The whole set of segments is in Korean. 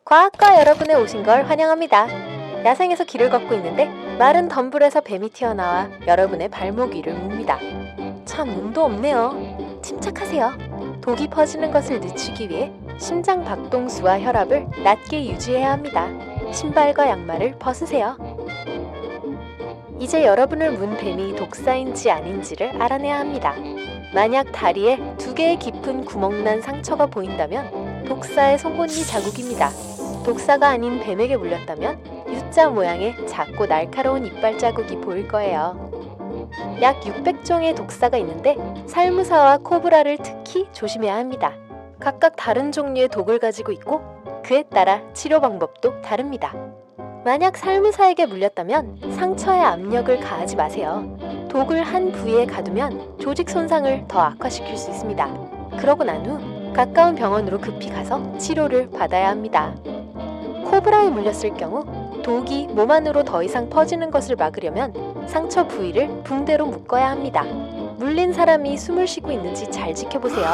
과학과 여러분의 오신 걸 환영합니다. 야생에서 길을 걷고 있는데 마른 덤불에서 뱀이 튀어나와 여러분의 발목 위를 묵니다. 참 운도 없네요. 침착하세요. 독이 퍼지는 것을 늦추기 위해 심장 박동수와 혈압을 낮게 유지해야 합니다. 신발과 양말을 벗으세요. 이제 여러분을 문 뱀이 독사인지 아닌지를 알아내야 합니다. 만약 다리에 2개의 깊은 구멍난 상처가 보인다면 독사의 송곳니 자국입니다. 독사가 아닌 뱀에게 물렸다면 U자 모양의 작고 날카로운 이빨 자국이 보일 거예요. 약 600종의 독사가 있는데 살무사와 코브라를 특히 조심해야 합니다. 각각 다른 종류의 독을 가지고 있고 그에 따라 치료 방법도 다릅니다. 만약 살무사에게 물렸다면 상처에 압력을 가하지 마세요. 독을 한 부위에 가두면 조직 손상을 더 악화시킬 수 있습니다. 그러고 난 후 가까운 병원으로 급히 가서 치료를 받아야 합니다. 코브라에 물렸을 경우 독이 몸 안으로 더 이상 퍼지는 것을 막으려면 상처 부위를 붕대로 묶어야 합니다. 물린 사람이 숨을 쉬고 있는지 잘 지켜보세요.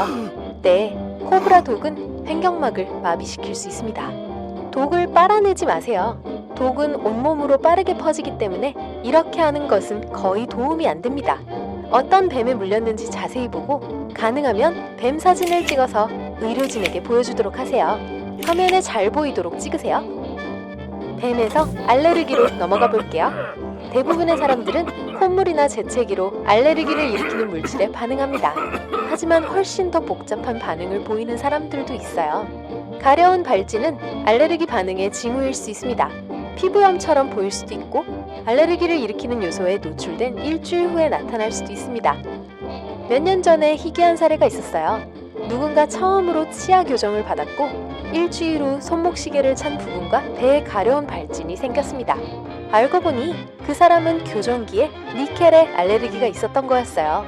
네, 코브라 독은 횡격막을 마비시킬 수 있습니다. 독을 빨아내지 마세요. 독은 온몸으로 빠르게 퍼지기 때문에 이렇게 하는 것은 거의 도움이 안 됩니다. 어떤 뱀에 물렸는지 자세히 보고 가능하면 뱀 사진을 찍어서 의료진에게 보여주도록 하세요. 화면에 잘 보이도록 찍으세요. 뱀에서 알레르기로 넘어가 볼게요. 대부분의 사람들은 콧물이나 재채기로 알레르기를 일으키는 물질에 반응합니다. 하지만 훨씬 더 복잡한 반응을 보이는 사람들도 있어요. 가려운 발진은 알레르기 반응의 징후일 수 있습니다. 피부염처럼 보일 수도 있고 알레르기를 일으키는 요소에 노출된 일주일 후에 나타날 수도 있습니다. 몇 년 전에 희귀한 사례가 있었어요. 누군가 처음으로 치아 교정을 받았고 일주일 후 손목시계를 찬 부분과 배에 가려운 발진이 생겼습니다. 알고 보니 그 사람은 교정기에 니켈에 알레르기가 있었던 거였어요.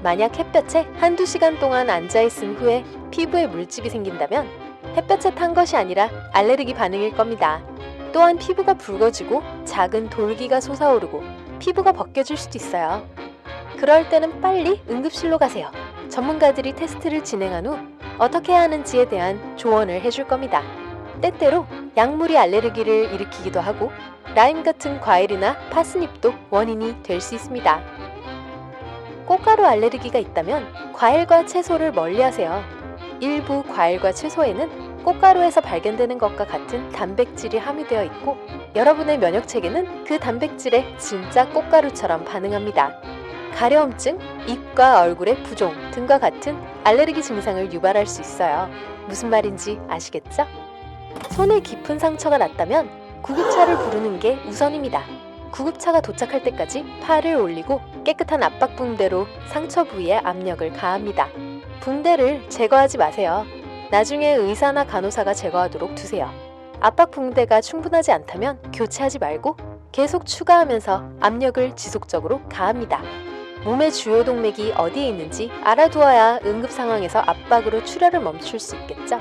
만약 햇볕에 한두 시간 동안 앉아있은 후에 피부에 물집이 생긴다면 햇볕에 탄 것이 아니라 알레르기 반응일 겁니다. 또한 피부가 붉어지고 작은 돌기가 솟아오르고 피부가 벗겨질 수도 있어요. 그럴 때는 빨리 응급실로 가세요. 전문가들이 테스트를 진행한 후 어떻게 해야 하는지에 대한 조언을 해줄 겁니다. 때때로 약물이 알레르기를 일으키기도 하고 라임 같은 과일이나 파스닙도 원인이 될 수 있습니다. 꽃가루 알레르기가 있다면 과일과 채소를 멀리하세요. 일부 과일과 채소에는 꽃가루에서 발견되는 것과 같은 단백질이 함유되어 있고 여러분의 면역체계는 그 단백질에 진짜 꽃가루처럼 반응합니다. 가려움증, 입과 얼굴의 부종 등과 같은 알레르기 증상을 유발할 수 있어요. 무슨 말인지 아시겠죠? 손에 깊은 상처가 났다면 구급차를 부르는 게 우선입니다. 구급차가 도착할 때까지 팔을 올리고 깨끗한 압박 붕대로 상처 부위에 압력을 가합니다. 붕대를 제거하지 마세요. 나중에 의사나 간호사가 제거하도록 두세요. 압박 붕대가 충분하지 않다면 교체하지 말고 계속 추가하면서 압력을 지속적으로 가합니다. 몸의 주요 동맥이 어디에 있는지 알아두어야 응급 상황에서 압박으로 출혈을 멈출 수 있겠죠?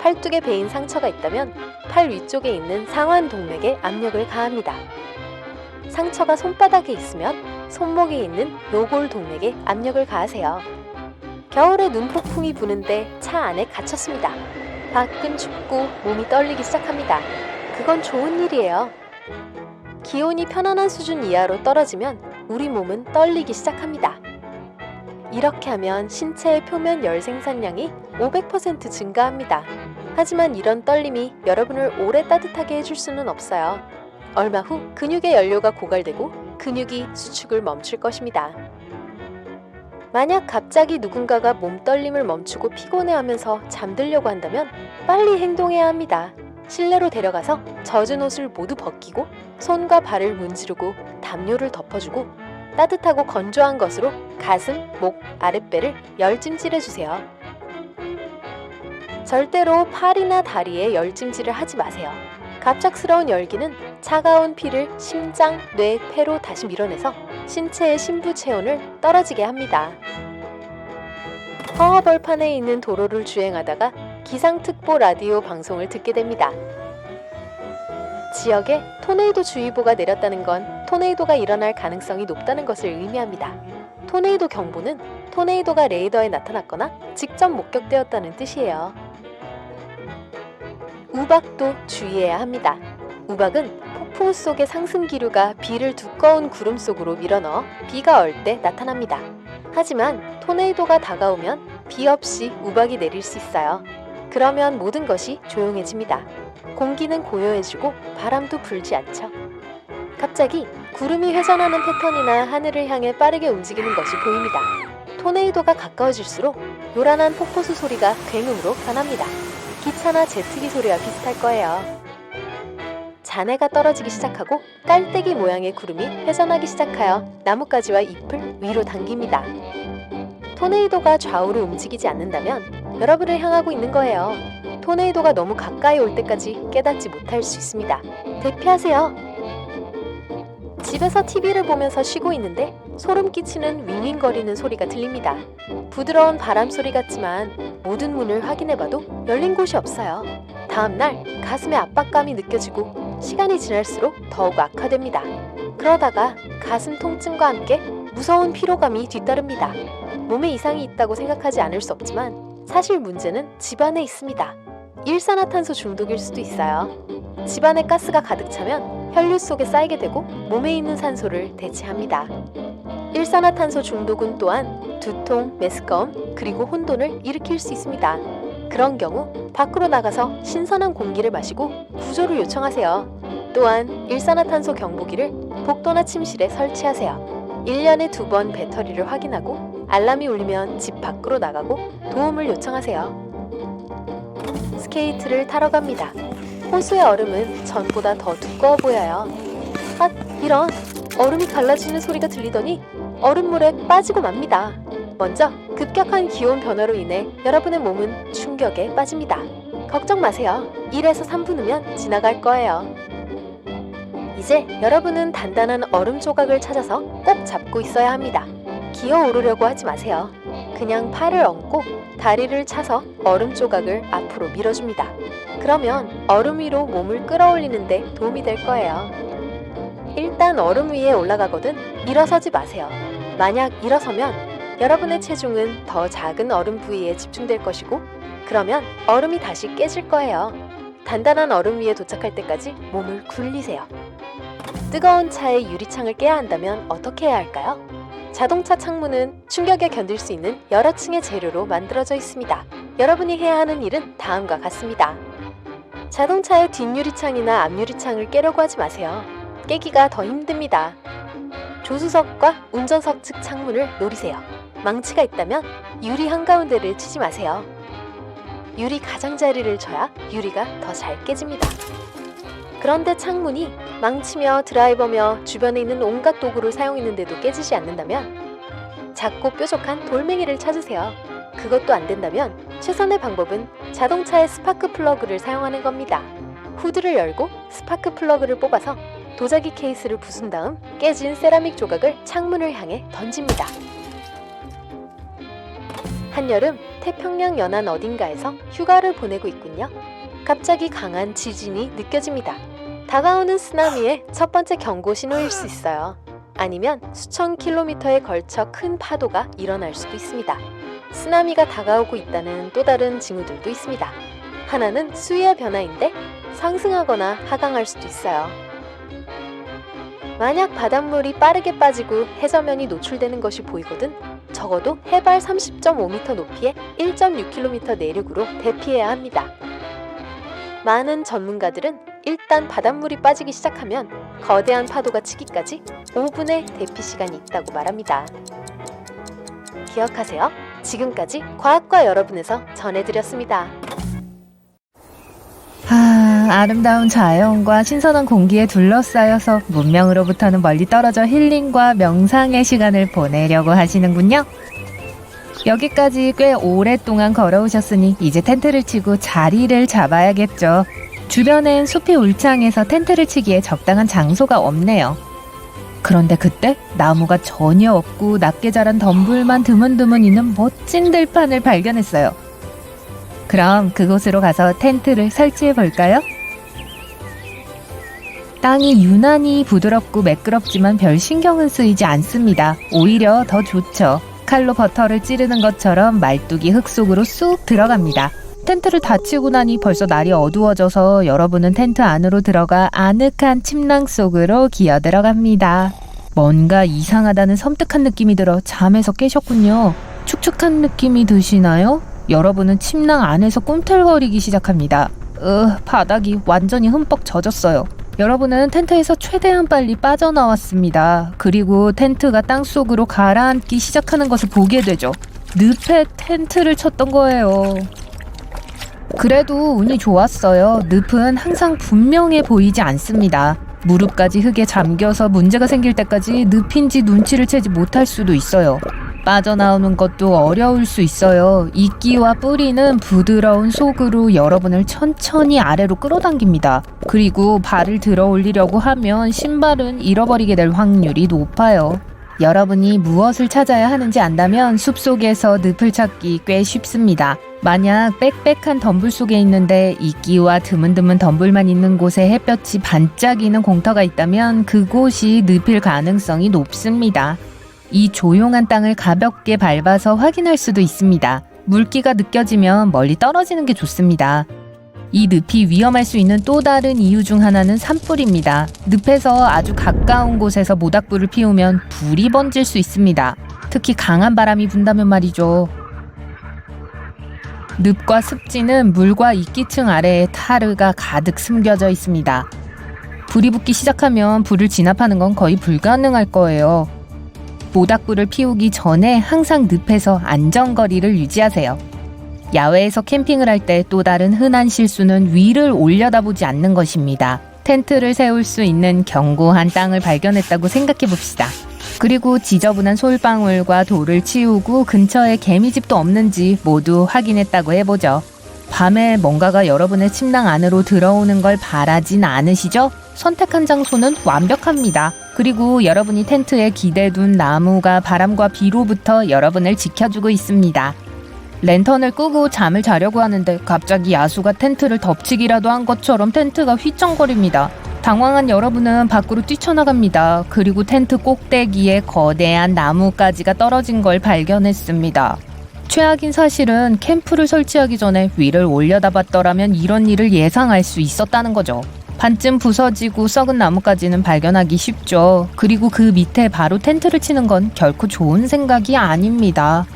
팔뚝에 베인 상처가 있다면 팔 위쪽에 있는 상완 동맥에 압력을 가합니다. 상처가 손바닥에 있으면 손목에 있는 노골 동맥에 압력을 가하세요. 겨울에 눈폭풍이 부는데 차 안에 갇혔습니다. 밖은 춥고 몸이 떨리기 시작합니다. 그건 좋은 일이에요. 기온이 편안한 수준 이하로 떨어지면 우리 몸은 떨리기 시작합니다. 이렇게 하면 신체의 표면 열 생산량이 500% 증가합니다. 하지만 이런 떨림이 여러분을 오래 따뜻하게 해줄 수는 없어요. 얼마 후 근육의 연료가 고갈되고 근육이 수축을 멈출 것입니다. 만약 갑자기 누군가가 몸떨림을 멈추고 피곤해하면서 잠들려고 한다면 빨리 행동해야 합니다. 실내로 데려가서 젖은 옷을 모두 벗기고 손과 발을 문지르고 담요를 덮어주고 따뜻하고 건조한 것으로 가슴, 목, 아랫배를 열찜질해주세요. 절대로 팔이나 다리에 열찜질을 하지 마세요. 갑작스러운 열기는 차가운 피를 심장, 뇌, 폐로 다시 밀어내서 신체의 신부 체온을 떨어지게 합니다. 허허벌판에 있는 도로를 주행하다가 기상특보 라디오 방송을 듣게 됩니다. 지역에 토네이도 주의보가 내렸다는 건 토네이도가 일어날 가능성이 높다는 것을 의미합니다. 토네이도 경보는 토네이도가 레이더에 나타났거나 직접 목격되었다는 뜻이에요. 우박도 주의해야 합니다. 우박은 폭풍우 속의 상승 기류가 비를 두꺼운 구름 속으로 밀어넣어 비가 얼 때 나타납니다. 하지만 토네이도가 다가오면 비 없이 우박이 내릴 수 있어요. 그러면 모든 것이 조용해집니다. 공기는 고요해지고 바람도 불지 않죠. 갑자기 구름이 회전하는 패턴이나 하늘을 향해 빠르게 움직이는 것이 보입니다. 토네이도가 가까워질수록 요란한 폭포수 소리가 굉음으로 변합니다. 기차나 제트기 소리와 비슷할 거예요. 잔해가 떨어지기 시작하고 깔때기 모양의 구름이 회전하기 시작하여 나뭇가지와 잎을 위로 당깁니다. 토네이도가 좌우로 움직이지 않는다면 여러분을 향하고 있는 거예요. 토네이도가 너무 가까이 올 때까지 깨닫지 못할 수 있습니다. 대피하세요. 집에서 TV를 보면서 쉬고 있는데 소름 끼치는 윙윙거리는 소리가 들립니다. 부드러운 바람 소리 같지만 모든 문을 확인해봐도 열린 곳이 없어요. 다음날 가슴에 압박감이 느껴지고 시간이 지날수록 더욱 악화됩니다. 그러다가 가슴 통증과 함께 무서운 피로감이 뒤따릅니다. 몸에 이상이 있다고 생각하지 않을 수 없지만 사실 문제는 집안에 있습니다. 일산화탄소 중독일 수도 있어요. 집안에 가스가 가득 차면 혈류 속에 쌓이게 되고 몸에 있는 산소를 대체합니다. 일산화탄소 중독은 또한 두통, 메스꺼움, 그리고 혼돈을 일으킬 수 있습니다. 그런 경우 밖으로 나가서 신선한 공기를 마시고 구조를 요청하세요. 또한 일산화탄소 경보기를 복도나 침실에 설치하세요. 1년에 2번 배터리를 확인하고 알람이 울리면 집 밖으로 나가고 도움을 요청하세요. 스케이트를 타러 갑니다. 호수의 얼음은 전보다 더 두꺼워 보여요. 아, 이런! 얼음이 갈라지는 소리가 들리더니 얼음물에 빠지고 맙니다. 먼저 급격한 기온 변화로 인해 여러분의 몸은 충격에 빠집니다. 걱정 마세요. 1에서 3분 후면 지나갈 거예요. 이제 여러분은 단단한 얼음 조각을 찾아서 꼭 잡고 있어야 합니다. 기어 오르려고 하지 마세요. 그냥 팔을 얹고 다리를 차서 얼음 조각을 앞으로 밀어줍니다. 그러면 얼음 위로 몸을 끌어올리는데 도움이 될 거예요. 일단 얼음 위에 올라가거든 일어서지 마세요. 만약 일어서면 여러분의 체중은 더 작은 얼음 부위에 집중될 것이고 그러면 얼음이 다시 깨질 거예요. 단단한 얼음 위에 도착할 때까지 몸을 굴리세요. 뜨거운 차에 유리창을 깨야 한다면 어떻게 해야 할까요? 자동차 창문은 충격에 견딜 수 있는 여러 층의 재료로 만들어져 있습니다. 여러분이 해야 하는 일은 다음과 같습니다. 자동차의 뒷유리창이나 앞유리창을 깨려고 하지 마세요. 깨기가 더 힘듭니다. 조수석과 운전석 측 창문을 노리세요. 망치가 있다면 유리 한가운데를 치지 마세요. 유리 가장자리를 쳐야 유리가 더 잘 깨집니다. 그런데 창문이 망치며 드라이버며 주변에 있는 온갖 도구를 사용했는데도 깨지지 않는다면 작고 뾰족한 돌멩이를 찾으세요. 그것도 안 된다면 최선의 방법은 자동차의 스파크 플러그를 사용하는 겁니다. 후드를 열고 스파크 플러그를 뽑아서 도자기 케이스를 부순 다음 깨진 세라믹 조각을 창문을 향해 던집니다. 한여름 태평양 연안 어딘가에서 휴가를 보내고 있군요. 갑자기 강한 지진이 느껴집니다. 다가오는 쓰나미의 첫 번째 경고 신호일 수 있어요. 아니면 수천 킬로미터에 걸쳐 큰 파도가 일어날 수도 있습니다. 쓰나미가 다가오고 있다는 또 다른 징후들도 있습니다. 하나는 수위의 변화인데 상승하거나 하강할 수도 있어요. 만약 바닷물이 빠르게 빠지고 해저면이 노출되는 것이 보이거든 적어도 해발 30.5m 높이의 1.6km 내륙으로 대피해야 합니다. 많은 전문가들은 일단 바닷물이 빠지기 시작하면 거대한 파도가 치기까지 5분의 대피 시간이 있다고 말합니다. 기억하세요. 지금까지 과학과 여러분에서 전해드렸습니다. 아름다운 자연과 신선한 공기에 둘러싸여서 문명으로부터는 멀리 떨어져 힐링과 명상의 시간을 보내려고 하시는군요. 여기까지 꽤 오랫동안 걸어오셨으니 이제 텐트를 치고 자리를 잡아야겠죠. 주변엔 숲이 울창해서 텐트를 치기에 적당한 장소가 없네요. 그런데 그때 나무가 전혀 없고 낮게 자란 덤불만 드문드문 있는 멋진 들판을 발견했어요. 그럼 그곳으로 가서 텐트를 설치해 볼까요? 땅이 유난히 부드럽고 매끄럽지만 별 신경은 쓰이지 않습니다. 오히려 더 좋죠. 칼로 버터를 찌르는 것처럼 말뚝이 흙 속으로 쑥 들어갑니다. 텐트를 다 치고 나니 벌써 날이 어두워져서 여러분은 텐트 안으로 들어가 아늑한 침낭 속으로 기어 들어갑니다. 뭔가 이상하다는 섬뜩한 느낌이 들어 잠에서 깨셨군요. 축축한 느낌이 드시나요? 여러분은 침낭 안에서 꿈틀거리기 시작합니다. 바닥이 완전히 흠뻑 젖었어요. 여러분은 텐트에서 최대한 빨리 빠져나왔습니다. 그리고 텐트가 땅속으로 가라앉기 시작하는 것을 보게 되죠. 늪에 텐트를 쳤던 거예요. 그래도 운이 좋았어요. 늪은 항상 분명해 보이지 않습니다. 무릎까지 흙에 잠겨서 문제가 생길 때까지 늪인지 눈치를 채지 못할 수도 있어요. 빠져나오는 것도 어려울 수 있어요. 이끼와 뿌리는 부드러운 속으로 여러분을 천천히 아래로 끌어당깁니다. 그리고 발을 들어 올리려고 하면 신발은 잃어버리게 될 확률이 높아요. 여러분이 무엇을 찾아야 하는지 안다면 숲속에서 늪을 찾기 꽤 쉽습니다. 만약 빽빽한 덤불 속에 있는데 이끼와 드문드문 덤불만 있는 곳에 햇볕이 반짝이는 공터가 있다면 그곳이 늪일 가능성이 높습니다. 이 조용한 땅을 가볍게 밟아서 확인할 수도 있습니다. 물기가 느껴지면 멀리 떨어지는 게 좋습니다. 이 늪이 위험할 수 있는 또 다른 이유 중 하나는 산불입니다. 늪에서 아주 가까운 곳에서 모닥불을 피우면 불이 번질 수 있습니다. 특히 강한 바람이 분다면 말이죠. 늪과 습지는 물과 이끼층 아래에 타르가 가득 숨겨져 있습니다. 불이 붙기 시작하면 불을 진압하는 건 거의 불가능할 거예요. 모닥불을 피우기 전에 항상 늪에서 안전거리를 유지하세요. 야외에서 캠핑을 할 때 또 다른 흔한 실수는 위를 올려다보지 않는 것입니다. 텐트를 세울 수 있는 견고한 땅을 발견했다고 생각해 봅시다. 그리고 지저분한 솔방울과 돌을 치우고 근처에 개미집도 없는지 모두 확인했다고 해보죠. 밤에 뭔가가 여러분의 침낭 안으로 들어오는 걸 바라진 않으시죠? 선택한 장소는 완벽합니다. 그리고 여러분이 텐트에 기대둔 나무가 바람과 비로부터 여러분을 지켜주고 있습니다. 랜턴을 끄고 잠을 자려고 하는데 갑자기 야수가 텐트를 덮치기라도 한 것처럼 텐트가 휘청거립니다. 당황한 여러분은 밖으로 뛰쳐나갑니다. 그리고 텐트 꼭대기에 거대한 나뭇가지가 떨어진 걸 발견했습니다. 최악인 사실은 캠프를 설치하기 전에 위를 올려다봤더라면 이런 일을 예상할 수 있었다는 거죠. 반쯤 부서지고 썩은 나뭇가지는 발견하기 쉽죠. 그리고 그 밑에 바로 텐트를 치는 건 결코 좋은 생각이 아닙니다.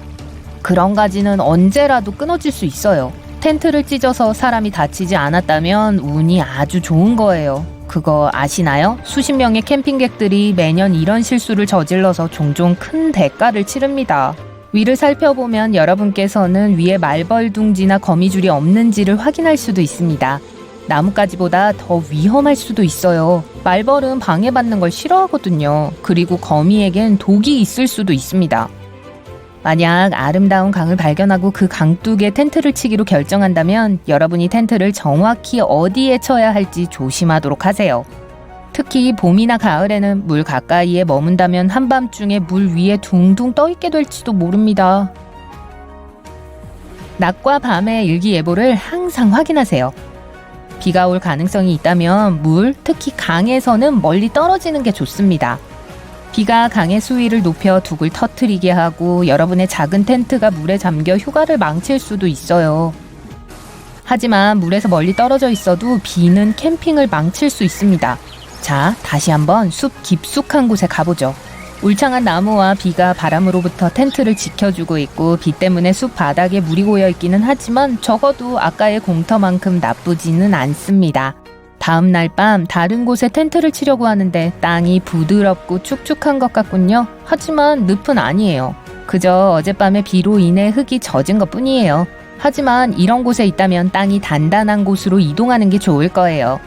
그런 가지는 언제라도 끊어질 수 있어요. 텐트를 찢어서 사람이 다치지 않았다면 운이 아주 좋은 거예요. 그거 아시나요? 수십 명의 캠핑객들이 매년 이런 실수를 저질러서 종종 큰 대가를 치릅니다. 위를 살펴보면 여러분께서는 위에 말벌둥지나 거미줄이 없는지를 확인할 수도 있습니다. 나뭇가지보다 더 위험할 수도 있어요. 말벌은 방해받는 걸 싫어하거든요. 그리고 거미에겐 독이 있을 수도 있습니다. 만약 아름다운 강을 발견하고 그 강둑에 텐트를 치기로 결정한다면 여러분이 텐트를 정확히 어디에 쳐야 할지 조심하도록 하세요. 특히 봄이나 가을에는 물 가까이에 머문다면 한밤중에 물 위에 둥둥 떠있게 될지도 모릅니다. 낮과 밤의 일기예보를 항상 확인하세요. 비가 올 가능성이 있다면 물, 특히 강에서는 멀리 떨어지는 게 좋습니다. 비가 강의 수위를 높여 둑을 터트리게 하고 여러분의 작은 텐트가 물에 잠겨 휴가를 망칠 수도 있어요. 하지만 물에서 멀리 떨어져 있어도 비는 캠핑을 망칠 수 있습니다. 자, 다시 한번 숲 깊숙한 곳에 가보죠. 울창한 나무와 비가 바람으로부터 텐트를 지켜주고 있고 비 때문에 숲 바닥에 물이 고여 있기는 하지만 적어도 아까의 공터만큼 나쁘지는 않습니다. 다음 날 밤 다른 곳에 텐트를 치려고 하는데 땅이 부드럽고 축축한 것 같군요. 하지만 늪은 아니에요. 그저 어젯밤에 비로 인해 흙이 젖은 것 뿐이에요. 하지만 이런 곳에 있다면 땅이 단단한 곳으로 이동하는 게 좋을 거예요.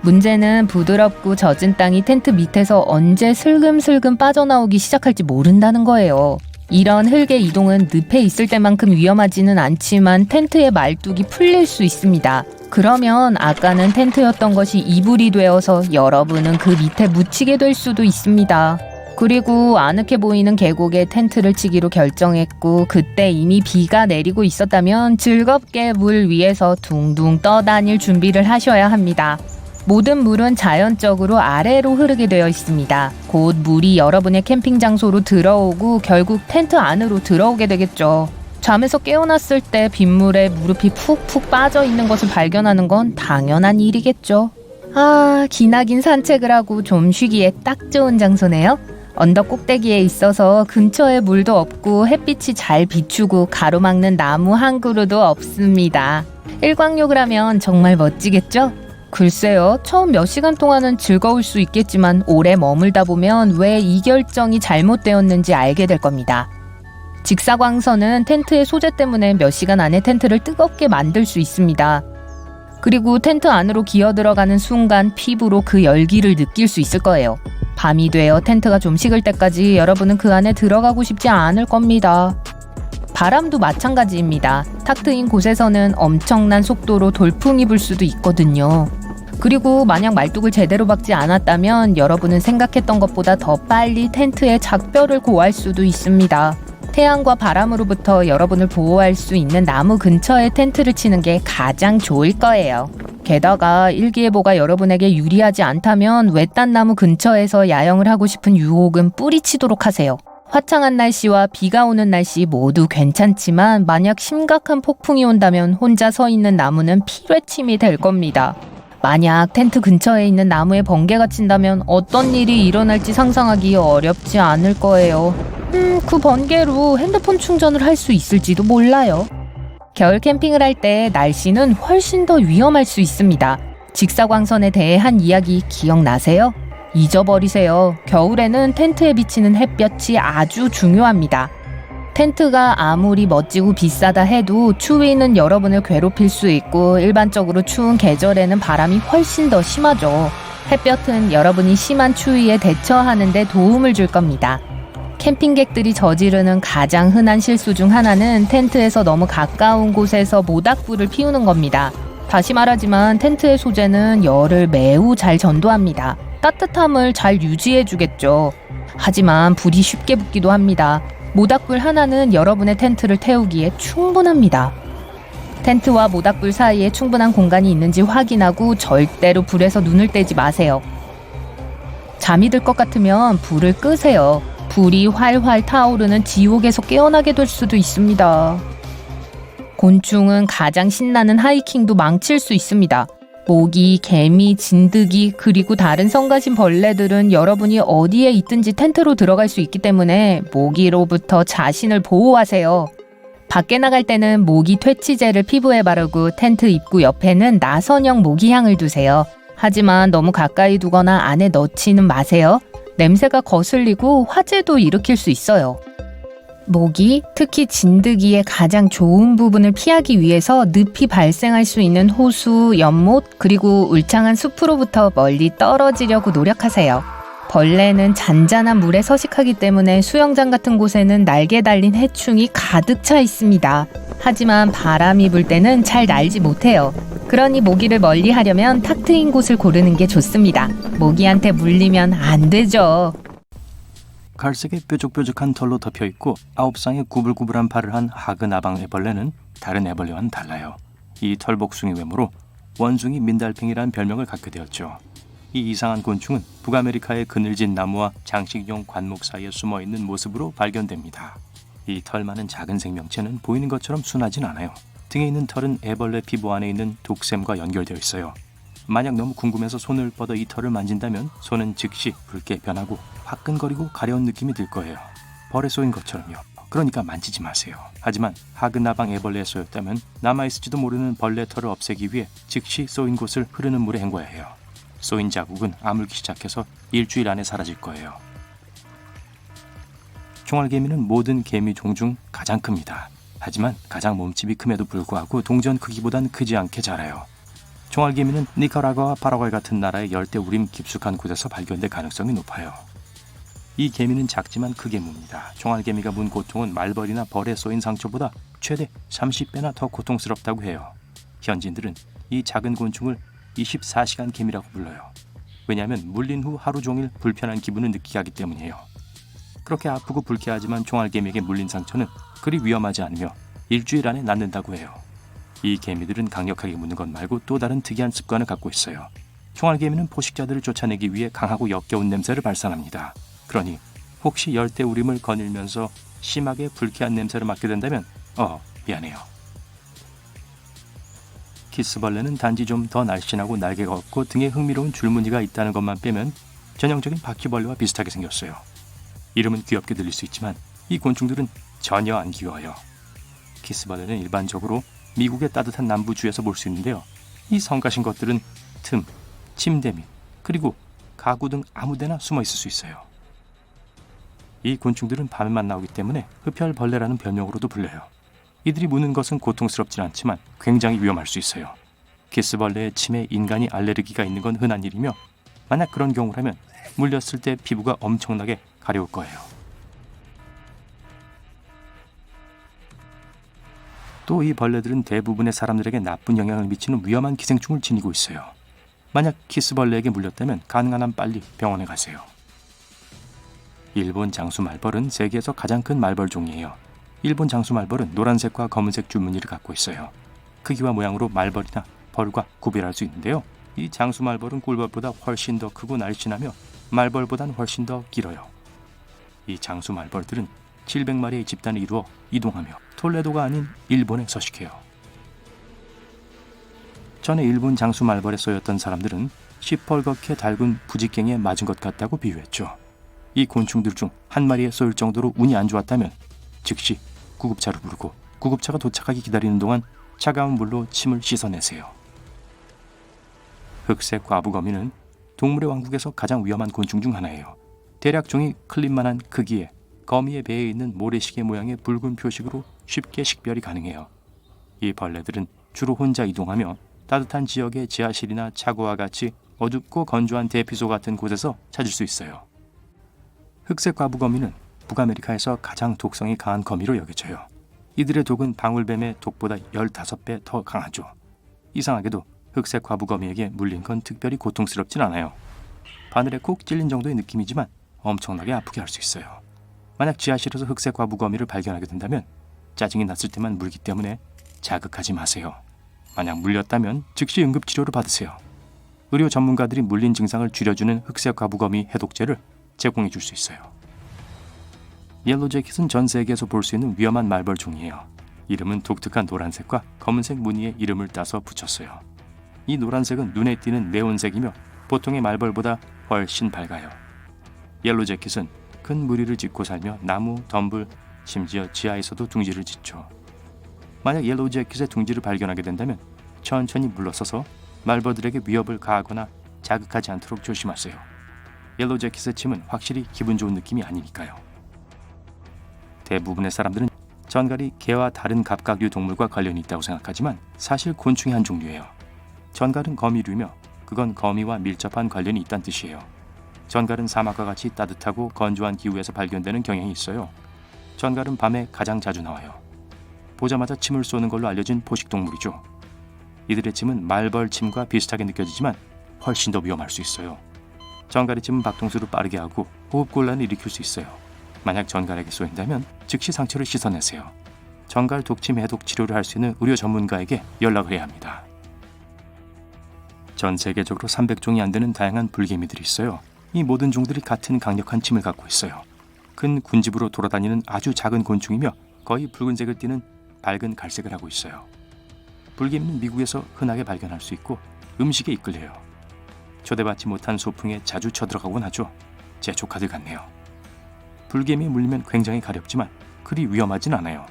문제는 부드럽고 젖은 땅이 텐트 밑에서 언제 슬금슬금 빠져나오기 시작할지 모른다는 거예요. 이런 흙의 이동은 늪에 있을 때만큼 위험하지는 않지만 텐트의 말뚝이 풀릴 수 있습니다. 그러면 아까는 텐트였던 것이 이불이 되어서 여러분은 그 밑에 묻히게 될 수도 있습니다. 그리고 아늑해 보이는 계곡에 텐트를 치기로 결정했고 그때 이미 비가 내리고 있었다면 즐겁게 물 위에서 둥둥 떠다닐 준비를 하셔야 합니다. 모든 물은 자연적으로 아래로 흐르게 되어 있습니다. 곧 물이 여러분의 캠핑 장소로 들어오고 결국 텐트 안으로 들어오게 되겠죠. 잠에서 깨어났을 때 빗물에 무릎이 푹푹 빠져 있는 것을 발견하는 건 당연한 일이겠죠. 아, 기나긴 산책을 하고 좀 쉬기에 딱 좋은 장소네요. 언덕 꼭대기에 있어서 근처에 물도 없고 햇빛이 잘 비추고 가로막는 나무 한 그루도 없습니다. 일광욕을 하면 정말 멋지겠죠? 글쎄요, 처음 몇 시간 동안은 즐거울 수 있겠지만 오래 머물다 보면 왜 이 결정이 잘못되었는지 알게 될 겁니다. 직사광선은 텐트의 소재 때문에 몇 시간 안에 텐트를 뜨겁게 만들 수 있습니다. 그리고 텐트 안으로 기어 들어가는 순간 피부로 그 열기를 느낄 수 있을 거예요. 밤이 되어 텐트가 좀 식을 때까지 여러분은 그 안에 들어가고 싶지 않을 겁니다. 바람도 마찬가지입니다. 탁 트인 곳에서는 엄청난 속도로 돌풍이 불 수도 있거든요. 그리고 만약 말뚝을 제대로 박지 않았다면 여러분은 생각했던 것보다 더 빨리 텐트에 작별을 고할 수도 있습니다. 태양과 바람으로부터 여러분을 보호할 수 있는 나무 근처에 텐트를 치는 게 가장 좋을 거예요. 게다가 일기예보가 여러분에게 유리하지 않다면 외딴 나무 근처에서 야영을 하고 싶은 유혹은 뿌리치도록 하세요. 화창한 날씨와 비가 오는 날씨 모두 괜찮지만 만약 심각한 폭풍이 온다면 혼자 서 있는 나무는 피뢰침이 될 겁니다. 만약 텐트 근처에 있는 나무에 번개가 친다면 어떤 일이 일어날지 상상하기 어렵지 않을 거예요. 그 번개로 핸드폰 충전을 할 수 있을지도 몰라요. 겨울 캠핑을 할 때 날씨는 훨씬 더 위험할 수 있습니다. 직사광선에 대해 한 이야기 기억나세요? 잊어버리세요. 겨울에는 텐트에 비치는 햇볕이 아주 중요합니다. 텐트가 아무리 멋지고 비싸다 해도 추위는 여러분을 괴롭힐 수 있고 일반적으로 추운 계절에는 바람이 훨씬 더 심하죠. 햇볕은 여러분이 심한 추위에 대처하는 데 도움을 줄 겁니다. 캠핑객들이 저지르는 가장 흔한 실수 중 하나는 텐트에서 너무 가까운 곳에서 모닥불을 피우는 겁니다. 다시 말하지만 텐트의 소재는 열을 매우 잘 전도합니다. 따뜻함을 잘 유지해주겠죠. 하지만 불이 쉽게 붙기도 합니다. 모닥불 하나는 여러분의 텐트를 태우기에 충분합니다. 텐트와 모닥불 사이에 충분한 공간이 있는지 확인하고 절대로 불에서 눈을 떼지 마세요. 잠이 들 것 같으면 불을 끄세요. 불이 활활 타오르는 지옥에서 깨어나게 될 수도 있습니다. 곤충은 가장 신나는 하이킹도 망칠 수 있습니다. 모기, 개미, 진드기, 그리고 다른 성가신 벌레들은 여러분이 어디에 있든지 텐트로 들어갈 수 있기 때문에 모기로부터 자신을 보호하세요. 밖에 나갈 때는 모기 퇴치제를 피부에 바르고 텐트 입구 옆에는 나선형 모기향을 두세요. 하지만 너무 가까이 두거나 안에 넣지는 마세요. 냄새가 거슬리고 화재도 일으킬 수 있어요. 모기, 특히 진드기의 가장 좋은 부분을 피하기 위해서 늪이 발생할 수 있는 호수, 연못, 그리고 울창한 숲으로부터 멀리 떨어지려고 노력하세요. 벌레는 잔잔한 물에 서식하기 때문에 수영장 같은 곳에는 날개 달린 해충이 가득 차 있습니다. 하지만 바람이 불 때는 잘 날지 못해요. 그러니 모기를 멀리 하려면 탁 트인 곳을 고르는 게 좋습니다. 모기한테 물리면 안 되죠. 갈색의 뾰족뾰족한 털로 덮여있고 9쌍의 구불구불한 팔을 한 하그나방 애벌레는 다른 애벌레와는 달라요. 이 털복숭이 외모로 원숭이 민달팽이라는 별명을 갖게 되었죠. 이 이상한 곤충은 북아메리카의 그늘진 나무와 장식용 관목 사이에 숨어있는 모습으로 발견됩니다. 이 털 많은 작은 생명체는 보이는 것처럼 순하진 않아요. 등에 있는 털은 애벌레 피부 안에 있는 독샘과 연결되어 있어요. 만약 너무 궁금해서 손을 뻗어 이 털을 만진다면 손은 즉시 붉게 변하고 화끈거리고 가려운 느낌이 들 거예요. 벌에 쏘인 것처럼요. 그러니까 만지지 마세요. 하지만 하그나방 애벌레에 쏘였다면 남아있을지도 모르는 벌레 털을 없애기 위해 즉시 쏘인 곳을 흐르는 물에 헹궈야 해요. 쏘인 자국은 아물기 시작해서 일주일 안에 사라질 거예요. 총알개미는 모든 개미종 중 가장 큽니다. 하지만 가장 몸집이 큼에도 불구하고 동전 크기보단 크지 않게 자라요. 총알개미는 니카라과와 파라과이 같은 나라의 열대 우림 깊숙한 곳에서 발견될 가능성이 높아요. 이 개미는 작지만 크게 뭅니다. 총알개미가 문 고통은 말벌이나 벌에 쏘인 상처보다 최대 30배나 더 고통스럽다고 해요. 현지인들은 이 작은 곤충을 24시간 개미라고 불러요. 왜냐하면 물린 후 하루 종일 불편한 기분을 느끼게 하기 때문이에요. 그렇게 아프고 불쾌하지만 총알개미에게 물린 상처는 그리 위험하지 않으며 일주일 안에 낫는다고 해요. 이 개미들은 강력하게 무는 것 말고 또 다른 특이한 습관을 갖고 있어요. 총알개미는 포식자들을 쫓아내기 위해 강하고 역겨운 냄새를 발산합니다. 그러니 혹시 열대 우림을 거닐면서 심하게 불쾌한 냄새를 맡게 된다면 미안해요. 키스벌레는 단지 좀 더 날씬하고 날개가 없고 등에 흥미로운 줄무늬가 있다는 것만 빼면 전형적인 바퀴벌레와 비슷하게 생겼어요. 이름은 귀엽게 들릴 수 있지만 이 곤충들은 전혀 안 귀여워요. 키스벌레는 일반적으로 미국의 따뜻한 남부주에서 볼 수 있는데요. 이 성가신 것들은 틈, 침대 밑, 그리고 가구 등 아무데나 숨어 있을 수 있어요. 이 곤충들은 밤에만 나오기 때문에 흡혈벌레라는 별명으로도 불려요. 이들이 무는 것은 고통스럽진 않지만 굉장히 위험할 수 있어요. 키스벌레의 침에 인간이 알레르기가 있는 건 흔한 일이며 만약 그런 경우라면 물렸을 때 피부가 엄청나게 가려울 거예요. 또 이 벌레들은 대부분의 사람들에게 나쁜 영향을 미치는 위험한 기생충을 지니고 있어요. 만약 키스벌레에게 물렸다면 가능한 한 빨리 병원에 가세요. 일본 장수말벌은 세계에서 가장 큰 말벌 종이에요. 일본 장수말벌은 노란색과 검은색 줄무늬를 갖고 있어요. 크기와 모양으로 말벌이나 벌과 구별할 수 있는데요. 이 장수말벌은 꿀벌보다 훨씬 더 크고 날씬하며 말벌보다는 훨씬 더 길어요. 이 장수말벌들은 700마리의 집단을 이루어 이동하며 톨레도가 아닌 일본에 서식해요. 전에 일본 장수말벌에 쏘였던 사람들은 시뻘겋게 달군 부직갱이에 맞은 것 같다고 비유했죠. 이 곤충들 중 한 마리에 쏘일 정도로 운이 안 좋았다면 즉시 구급차를 부르고 구급차가 도착하기 기다리는 동안 차가운 물로 침을 씻어내세요. 흑색 과부거미는 동물의 왕국에서 가장 위험한 곤충 중 하나예요. 대략 종이 클립만한 크기에 거미의 배에 있는 모래시계 모양의 붉은 표식으로 쉽게 식별이 가능해요. 이 벌레들은 주로 혼자 이동하며 따뜻한 지역의 지하실이나 차고와 같이 어둡고 건조한 대피소 같은 곳에서 찾을 수 있어요. 흑색 과부거미는 북아메리카에서 가장 독성이 강한 거미로 여겨져요. 이들의 독은 방울뱀의 독보다 15배 더 강하죠. 이상하게도 흑색 과부거미에게 물린 건 특별히 고통스럽진 않아요. 바늘에 콕 찔린 정도의 느낌이지만 엄청나게 아프게 할 수 있어요. 만약 지하실에서 흑색 과부거미를 발견하게 된다면 짜증이 났을 때만 물기 때문에 자극하지 마세요. 만약 물렸다면 즉시 응급치료를 받으세요. 의료 전문가들이 물린 증상을 줄여주는 흑색 과부거미 해독제를 제공해 줄 수 있어요. 옐로우재킷은 전 세계에서 볼 수 있는 위험한 말벌 종이에요. 이름은 독특한 노란색과 검은색 무늬에 이름을 따서 붙였어요. 이 노란색은 눈에 띄는 네온색이며 보통의 말벌보다 훨씬 밝아요. 옐로우재킷은 큰 무리를 짓고 살며 나무, 덤불, 심지어 지하에서도 둥지를 짓죠. 만약 옐로우재킷의 둥지를 발견하게 된다면 천천히 물러서서 말벌들에게 위협을 가하거나 자극하지 않도록 조심하세요. 옐로우재킷의 침은 확실히 기분 좋은 느낌이 아니니까요. 대부분의 사람들은 전갈이 개와 다른 갑각류 동물과 관련이 있다고 생각하지만 사실 곤충의 한 종류예요. 전갈은 거미류며 그건 거미와 밀접한 관련이 있다는 뜻이에요. 전갈은 사막과 같이 따뜻하고 건조한 기후에서 발견되는 경향이 있어요. 전갈은 밤에 가장 자주 나와요. 보자마자 침을 쏘는 걸로 알려진 포식동물이죠. 이들의 침은 말벌 침과 비슷하게 느껴지지만 훨씬 더 위험할 수 있어요. 전갈의 침은 박동수를 빠르게 하고 호흡곤란을 일으킬 수 있어요. 만약 전갈에게 쏘인다면 즉시 상처를 씻어내세요. 전갈 독침 해독 치료를 할 수 있는 의료 전문가에게 연락을 해야 합니다. 전 세계적으로 300종이 안 되는 다양한 불개미들이 있어요. 이 모든 종들이 같은 강력한 침을 갖고 있어요. 큰 군집으로 돌아다니는 아주 작은 곤충이며 거의 붉은색을 띠는 밝은 갈색을 하고 있어요. 불개미는 미국에서 흔하게 발견할 수 있고 음식에 이끌려요. 초대받지 못한 소풍에 자주 쳐들어가곤 하죠. 제 조카들 같네요. 불개미에 물리면 굉장히 가렵지만 그리 위험하진 않아요.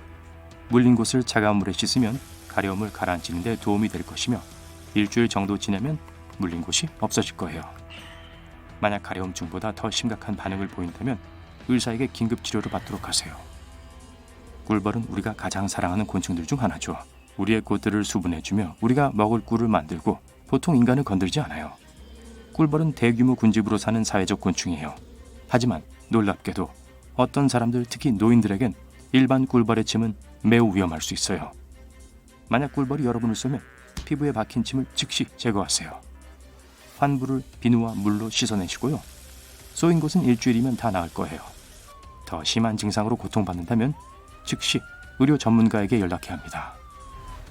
물린 곳을 차가운 물에 씻으면 가려움을 가라앉히는 데 도움이 될 것이며 일주일 정도 지나면 물린 곳이 없어질 거예요. 만약 가려움증보다 더 심각한 반응을 보인다면 의사에게 긴급 치료를 받도록 하세요. 꿀벌은 우리가 가장 사랑하는 곤충들 중 하나죠. 우리의 꽃들을 수분해주며 우리가 먹을 꿀을 만들고 보통 인간을 건들지 않아요. 꿀벌은 대규모 군집으로 사는 사회적 곤충이에요. 하지만 놀랍게도 어떤 사람들, 특히 노인들에겐 일반 꿀벌의 침은 매우 위험할 수 있어요. 만약 꿀벌이 여러분을 쏘면 피부에 박힌 침을 즉시 제거하세요. 환부를 비누와 물로 씻어내시고요. 쏘인 곳은 일주일이면 다 나을 거예요. 더 심한 증상으로 고통받는다면 즉시 의료 전문가에게 연락해야 합니다.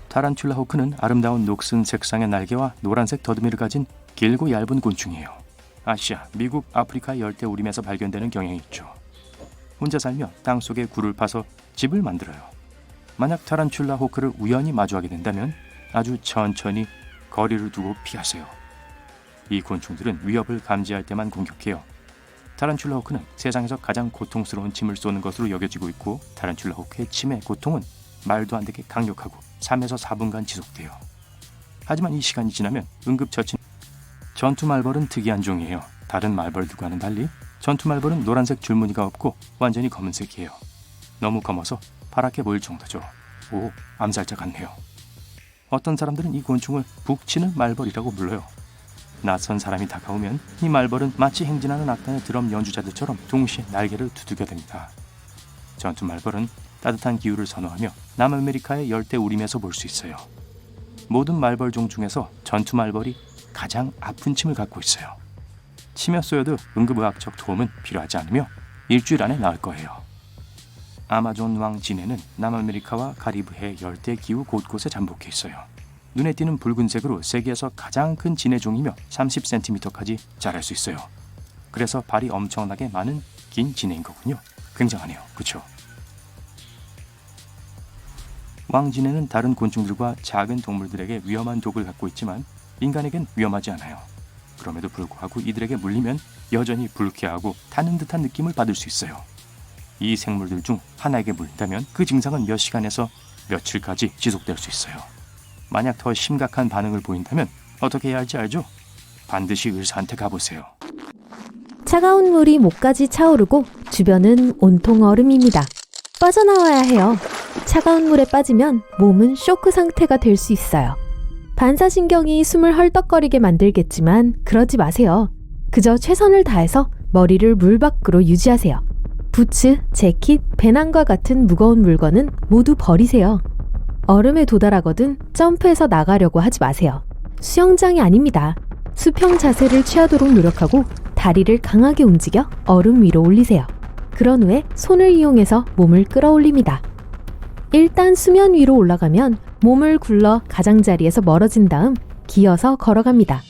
타란툴라 호크는 아름다운 녹슨 색상의 날개와 노란색 더듬이를 가진 길고 얇은 곤충이에요. 아시아, 미국, 아프리카 열대우림에서 발견되는 경향이 있죠. 혼자 살며 땅속에 굴을 파서 집을 만들어요. 만약 타란툴라 호크를 우연히 마주하게 된다면 아주 천천히 거리를 두고 피하세요. 이 곤충들은 위협을 감지할 때만 공격해요. 타란툴라 호크는 세상에서 가장 고통스러운 침을 쏘는 것으로 여겨지고 있고, 타란툴라 호크의 침의 고통은 말도 안 되게 강력하고 3에서 4분간 지속돼요. 하지만 이 시간이 지나면 응급처치. 전투 말벌은 특이한 종이에요. 다른 말벌들과는 달리 전투 말벌은 노란색 줄무늬가 없고 완전히 검은색이에요. 너무 검어서 파랗게 보일 정도죠. 오, 암살자 같네요. 어떤 사람들은 이 곤충을 북치는 말벌이라고 불러요. 낯선 사람이 다가오면 이 말벌은 마치 행진하는 악단의 드럼 연주자들처럼 동시에 날개를 두들겨댑니다. 전투 말벌은 따뜻한 기후를 선호하며 남아메리카의 열대 우림에서 볼 수 있어요. 모든 말벌종 중에서 전투 말벌이 가장 아픈 침을 갖고 있어요. 치며 쏘여도 응급의학적 도움은 필요하지 않으며 일주일 안에 나을 거예요. 아마존 왕 진해는 남아메리카와 카리브해 열대 기후 곳곳에 잠복해 있어요. 눈에 띄는 붉은색으로 세계에서 가장 큰 진해종이며 30cm까지 자랄 수 있어요. 그래서 발이 엄청나게 많은 긴 진해인 거군요. 굉장하네요. 그쵸? 왕진해는 다른 곤충들과 작은 동물들에게 위험한 독을 갖고 있지만 인간에겐 위험하지 않아요. 그럼에도 불구하고 이들에게 물리면 여전히 불쾌하고 타는 듯한 느낌을 받을 수 있어요. 이 생물들 중 하나에게 물린다면 그 증상은 몇 시간에서 며칠까지 지속될 수 있어요. 만약 더 심각한 반응을 보인다면 어떻게 해야 할지 알죠? 반드시 의사한테 가보세요. 차가운 물이 목까지 차오르고 주변은 온통 얼음입니다. 빠져나와야 해요. 차가운 물에 빠지면 몸은 쇼크 상태가 될 수 있어요. 반사신경이 숨을 헐떡거리게 만들겠지만 그러지 마세요. 그저 최선을 다해서 머리를 물 밖으로 유지하세요. 부츠, 재킷, 배낭과 같은 무거운 물건은 모두 버리세요. 얼음에 도달하거든 점프해서 나가려고 하지 마세요. 수영장이 아닙니다. 수평 자세를 취하도록 노력하고 다리를 강하게 움직여 얼음 위로 올리세요. 그런 후에 손을 이용해서 몸을 끌어올립니다. 일단 수면 위로 올라가면 몸을 굴러 가장자리에서 멀어진 다음 기어서 걸어갑니다.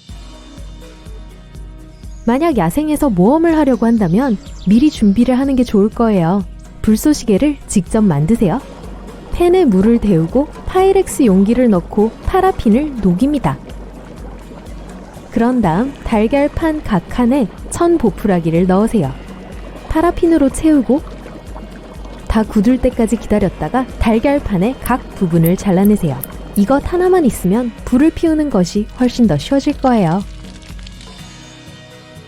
만약 야생에서 모험을 하려고 한다면 미리 준비를 하는 게 좋을 거예요. 불쏘시개를 직접 만드세요. 팬에 물을 데우고 파이렉스 용기를 넣고 파라핀을 녹입니다. 그런 다음 달걀판 각 칸에 천 보풀하기를 넣으세요. 파라핀으로 채우고 다 굳을 때까지 기다렸다가 달걀판의 각 부분을 잘라내세요. 이것 하나만 있으면 불을 피우는 것이 훨씬 더 쉬워질 거예요.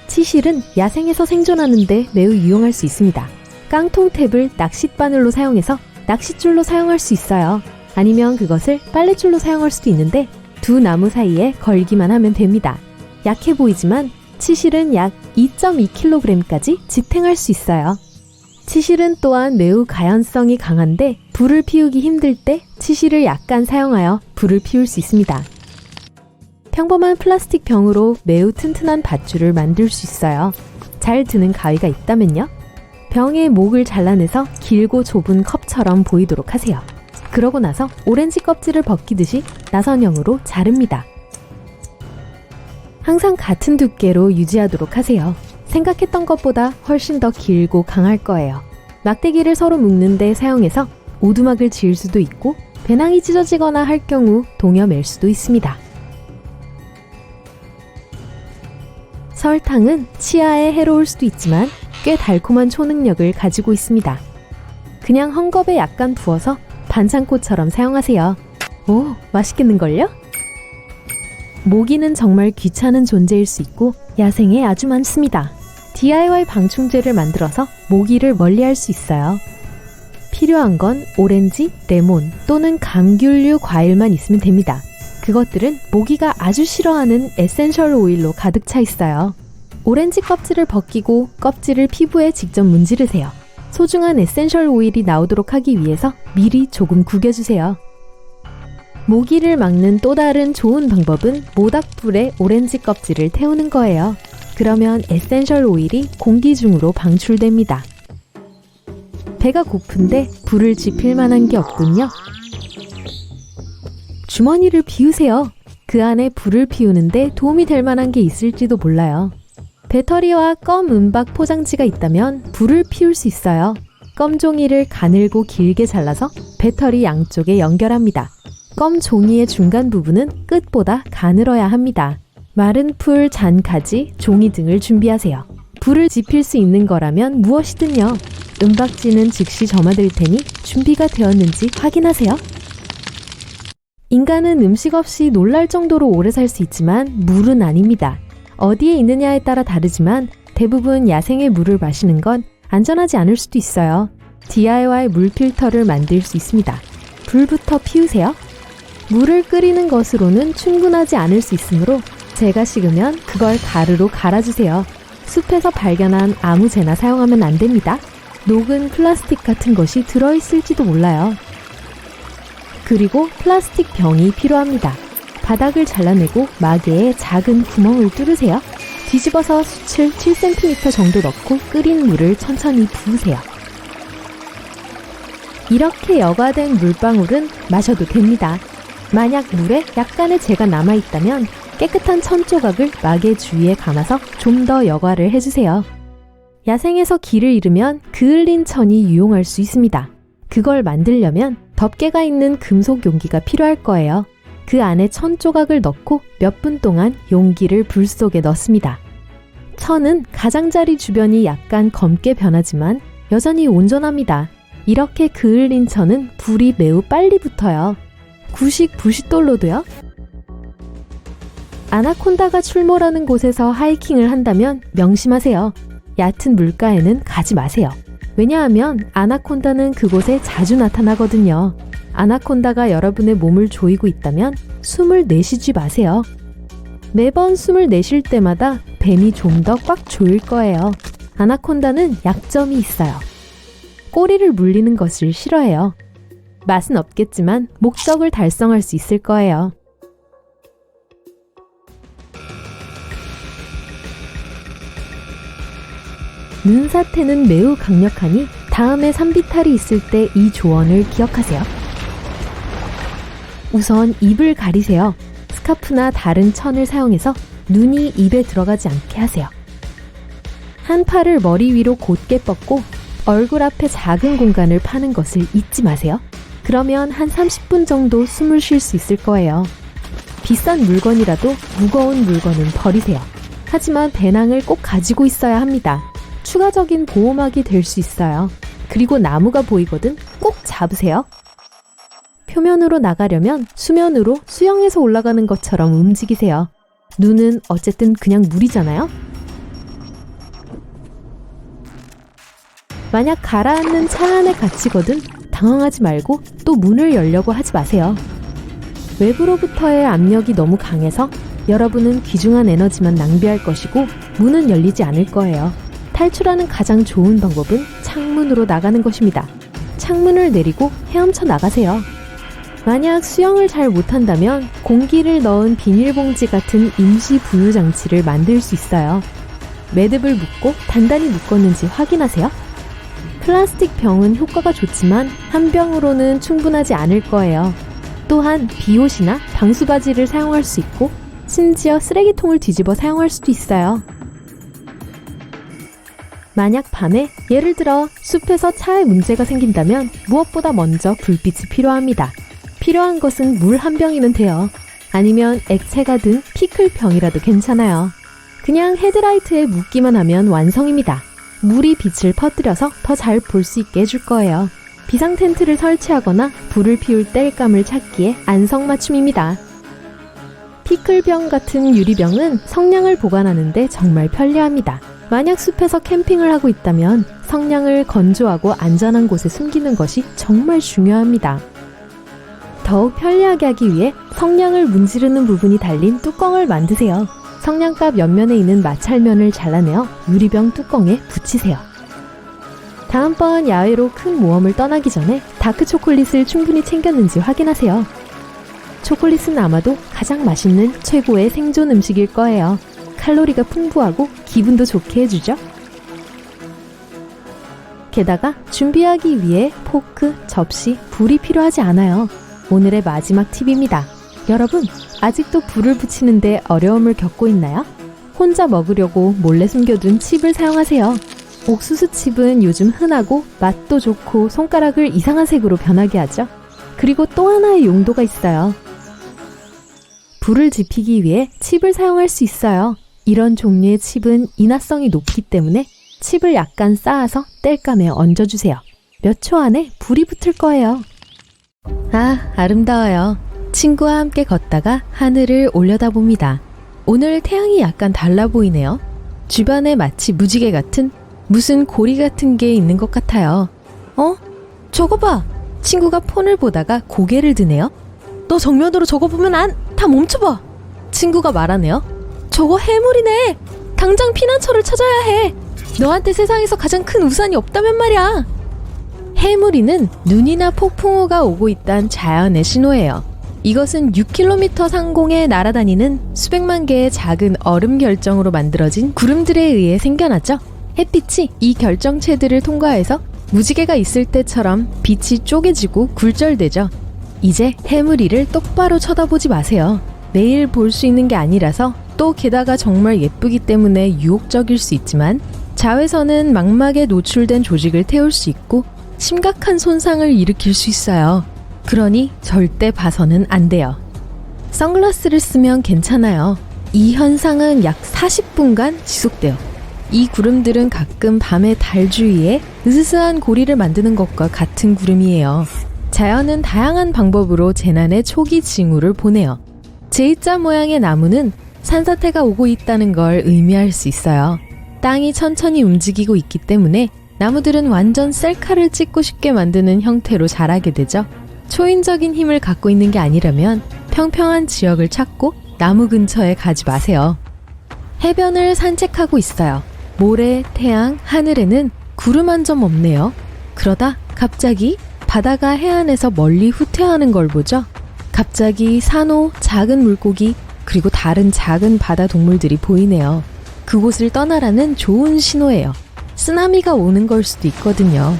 치실은 야생에서 생존하는데 매우 유용할 수 있습니다. 깡통탭을 낚싯바늘로 사용해서 낚싯줄로 사용할 수 있어요. 아니면 그것을 빨랫줄로 사용할 수도 있는데 두 나무 사이에 걸기만 하면 됩니다. 약해 보이지만 치실은 약 2.2kg까지 지탱할 수 있어요. 치실은 또한 매우 가연성이 강한데 불을 피우기 힘들 때 치실을 약간 사용하여 불을 피울 수 있습니다. 평범한 플라스틱 병으로 매우 튼튼한 밧줄을 만들 수 있어요. 잘 드는 가위가 있다면요. 병의 목을 잘라내서 길고 좁은 컵처럼 보이도록 하세요. 그러고 나서 오렌지 껍질을 벗기듯이 나선형으로 자릅니다. 항상 같은 두께로 유지하도록 하세요. 생각했던 것보다 훨씬 더 길고 강할 거예요. 막대기를 서로 묶는 데 사용해서 오두막을 지을 수도 있고 배낭이 찢어지거나 할 경우 동여맬 수도 있습니다. 설탕은 치아에 해로울 수도 있지만 꽤 달콤한 초능력을 가지고 있습니다. 그냥 헝겊에 약간 부어서 반창고처럼 사용하세요. 오, 맛있겠는걸요? 모기는 정말 귀찮은 존재일 수 있고 야생에 아주 많습니다. DIY 방충제를 만들어서 모기를 멀리할 수 있어요. 필요한 건 오렌지, 레몬 또는 감귤류 과일만 있으면 됩니다. 그것들은 모기가 아주 싫어하는 에센셜 오일로 가득 차 있어요. 오렌지 껍질을 벗기고 껍질을 피부에 직접 문지르세요. 소중한 에센셜 오일이 나오도록 하기 위해서 미리 조금 구겨주세요. 모기를 막는 또 다른 좋은 방법은 모닥불에 오렌지 껍질을 태우는 거예요. 그러면 에센셜 오일이 공기 중으로 방출됩니다. 배가 고픈데 불을 지필 만한 게 없군요. 주머니를 비우세요. 그 안에 불을 피우는데 도움이 될 만한 게 있을지도 몰라요. 배터리와 껌 은박 포장지가 있다면 불을 피울 수 있어요. 껌 종이를 가늘고 길게 잘라서 배터리 양쪽에 연결합니다. 껌 종이의 중간 부분은 끝보다 가늘어야 합니다. 마른 풀, 잔, 가지, 종이 등을 준비하세요. 불을 지필 수 있는 거라면 무엇이든요. 은박지는 즉시 점화될 테니 준비가 되었는지 확인하세요. 인간은 음식 없이 놀랄 정도로 오래 살 수 있지만 물은 아닙니다. 어디에 있느냐에 따라 다르지만 대부분 야생의 물을 마시는 건 안전하지 않을 수도 있어요. DIY 물 필터를 만들 수 있습니다. 불부터 피우세요. 물을 끓이는 것으로는 충분하지 않을 수 있으므로 제가 식으면 그걸 가루로 갈아주세요. 숲에서 발견한 아무 재나 사용하면 안 됩니다. 녹은 플라스틱 같은 것이 들어있을지도 몰라요. 그리고 플라스틱 병이 필요합니다. 바닥을 잘라내고 마개에 작은 구멍을 뚫으세요. 뒤집어서 수칠 7cm 정도 넣고 끓인 물을 천천히 부으세요. 이렇게 여과된 물방울은 마셔도 됩니다. 만약 물에 약간의 재가 남아있다면 깨끗한 천 조각을 마개 주위에 감아서 좀 더 여과를 해주세요. 야생에서 길을 잃으면 그을린 천이 유용할 수 있습니다. 그걸 만들려면 덮개가 있는 금속 용기가 필요할 거예요. 그 안에 천 조각을 넣고 몇 분 동안 용기를 불 속에 넣습니다. 천은 가장자리 주변이 약간 검게 변하지만 여전히 온전합니다. 이렇게 그을린 천은 불이 매우 빨리 붙어요. 구식 부싯돌로도요. 아나콘다가 출몰하는 곳에서 하이킹을 한다면 명심하세요. 얕은 물가에는 가지 마세요. 왜냐하면 아나콘다는 그곳에 자주 나타나거든요. 아나콘다가 여러분의 몸을 조이고 있다면 숨을 내쉬지 마세요. 매번 숨을 내쉴 때마다 뱀이 좀 더 꽉 조일 거예요. 아나콘다는 약점이 있어요. 꼬리를 물리는 것을 싫어해요. 맛은 없겠지만 목적을 달성할 수 있을 거예요. 눈사태는 매우 강력하니 다음에 산비탈이 있을 때 이 조언을 기억하세요. 우선 입을 가리세요. 스카프나 다른 천을 사용해서 눈이 입에 들어가지 않게 하세요. 한 팔을 머리 위로 곧게 뻗고 얼굴 앞에 작은 공간을 파는 것을 잊지 마세요. 그러면 한 30분 정도 숨을 쉴 수 있을 거예요. 비싼 물건이라도 무거운 물건은 버리세요. 하지만 배낭을 꼭 가지고 있어야 합니다. 추가적인 보호막이 될 수 있어요. 그리고 나무가 보이거든 꼭 잡으세요. 표면으로 나가려면 수면으로 수영해서 올라가는 것처럼 움직이세요. 눈은 어쨌든 그냥 물이잖아요. 만약 가라앉는 차 안에 갇히거든 당황하지 말고 또 문을 열려고 하지 마세요. 외부로부터의 압력이 너무 강해서 여러분은 귀중한 에너지만 낭비할 것이고 문은 열리지 않을 거예요. 탈출하는 가장 좋은 방법은 창문으로 나가는 것입니다. 창문을 내리고 헤엄쳐 나가세요. 만약 수영을 잘 못한다면 공기를 넣은 비닐봉지 같은 임시 부유 장치를 만들 수 있어요. 매듭을 묶고 단단히 묶었는지 확인하세요. 플라스틱 병은 효과가 좋지만 한 병으로는 충분하지 않을 거예요. 또한 비옷이나 방수바지를 사용할 수 있고 심지어 쓰레기통을 뒤집어 사용할 수도 있어요. 만약 밤에 예를 들어 숲에서 차에 문제가 생긴다면 무엇보다 먼저 불빛이 필요합니다. 필요한 것은 물 한 병이면 돼요. 아니면 액체가 든 피클병이라도 괜찮아요. 그냥 헤드라이트에 묻기만 하면 완성입니다. 물이 빛을 퍼뜨려서 더 잘 볼 수 있게 해줄 거예요. 비상 텐트를 설치하거나 불을 피울 땔감을 찾기에 안성맞춤입니다. 피클병 같은 유리병은 성냥을 보관하는 데 정말 편리합니다. 만약 숲에서 캠핑을 하고 있다면 성냥을 건조하고 안전한 곳에 숨기는 것이 정말 중요합니다. 더욱 편리하게 하기 위해 성냥을 문지르는 부분이 달린 뚜껑을 만드세요. 성냥갑 옆면에 있는 마찰면을 잘라내어 유리병 뚜껑에 붙이세요. 다음번 야외로 큰 모험을 떠나기 전에 다크 초콜릿을 충분히 챙겼는지 확인하세요. 초콜릿은 아마도 가장 맛있는 최고의 생존 음식일 거예요. 칼로리가 풍부하고 기분도 좋게 해주죠. 게다가 준비하기 위해 포크, 접시, 불이 필요하지 않아요. 오늘의 마지막 팁입니다. 여러분, 아직도 불을 붙이는데 어려움을 겪고 있나요? 혼자 먹으려고 몰래 숨겨둔 칩을 사용하세요. 옥수수칩은 요즘 흔하고 맛도 좋고 손가락을 이상한 색으로 변하게 하죠. 그리고 또 하나의 용도가 있어요. 불을 지피기 위해 칩을 사용할 수 있어요. 이런 종류의 칩은 인화성이 높기 때문에 칩을 약간 쌓아서 땔감에 얹어주세요. 몇 초 안에 불이 붙을 거예요. 아, 아름다워요. 친구와 함께 걷다가 하늘을 올려다봅니다. 오늘 태양이 약간 달라 보이네요. 주변에 마치 무지개 같은 무슨 고리 같은 게 있는 것 같아요. 저거 봐! 친구가 폰을 보다가 고개를 드네요. 너 정면으로 저거 보면 다 멈춰봐! 친구가 말하네요. 저거 해물이네! 당장 피난처를 찾아야 해! 너한테 세상에서 가장 큰 우산이 없다면 말이야! 해무리는 눈이나 폭풍우가 오고 있다는 자연의 신호예요. 이것은 6km 상공에 날아다니는 수백만 개의 작은 얼음 결정으로 만들어진 구름들에 의해 생겨났죠. 햇빛이 이 결정체들을 통과해서 무지개가 있을 때처럼 빛이 쪼개지고 굴절되죠. 이제 해무리를 똑바로 쳐다보지 마세요. 매일 볼 수 있는 게 아니라서 또 게다가 정말 예쁘기 때문에 유혹적일 수 있지만 자외선은 망막에 노출된 조직을 태울 수 있고 심각한 손상을 일으킬 수 있어요. 그러니 절대 봐서는 안 돼요. 선글라스를 쓰면 괜찮아요. 이 현상은 약 40분간 지속돼요. 이 구름들은 가끔 밤에 달 주위에 으스스한 고리를 만드는 것과 같은 구름이에요. 자연은 다양한 방법으로 재난의 초기 징후를 보내요. J자 모양의 나무는 산사태가 오고 있다는 걸 의미할 수 있어요. 땅이 천천히 움직이고 있기 때문에 나무들은 완전 셀카를 찍고 싶게 만드는 형태로 자라게 되죠. 초인적인 힘을 갖고 있는 게 아니라면 평평한 지역을 찾고 나무 근처에 가지 마세요. 해변을 산책하고 있어요. 모래, 태양, 하늘에는 구름 한 점 없네요. 그러다 갑자기 바다가 해안에서 멀리 후퇴하는 걸 보죠. 갑자기 산호, 작은 물고기, 그리고 다른 작은 바다 동물들이 보이네요. 그곳을 떠나라는 좋은 신호예요. 쓰나미가 오는 걸 수도 있거든요.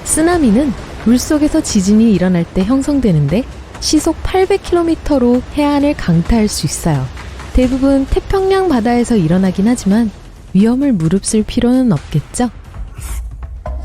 쓰나미는 물속에서 지진이 일어날 때 형성되는데 시속 800km로 해안을 강타할 수 있어요. 대부분 태평양 바다에서 일어나긴 하지만 위험을 무릅쓸 필요는 없겠죠?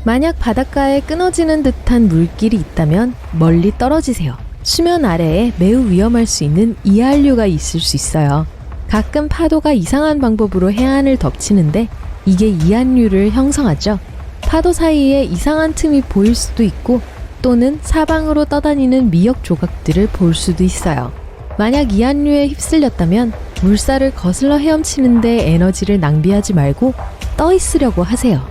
만약 바닷가에 끊어지는 듯한 물길이 있다면 멀리 떨어지세요. 수면 아래에 매우 위험할 수 있는 이한류가 있을 수 있어요. 가끔 파도가 이상한 방법으로 해안을 덮치는데 이게 이한류를 형성하죠. 파도 사이에 이상한 틈이 보일 수도 있고 또는 사방으로 떠다니는 미역 조각들을 볼 수도 있어요. 만약 이한류에 휩쓸렸다면 물살을 거슬러 헤엄치는데 에너지를 낭비하지 말고 떠 있으려고 하세요.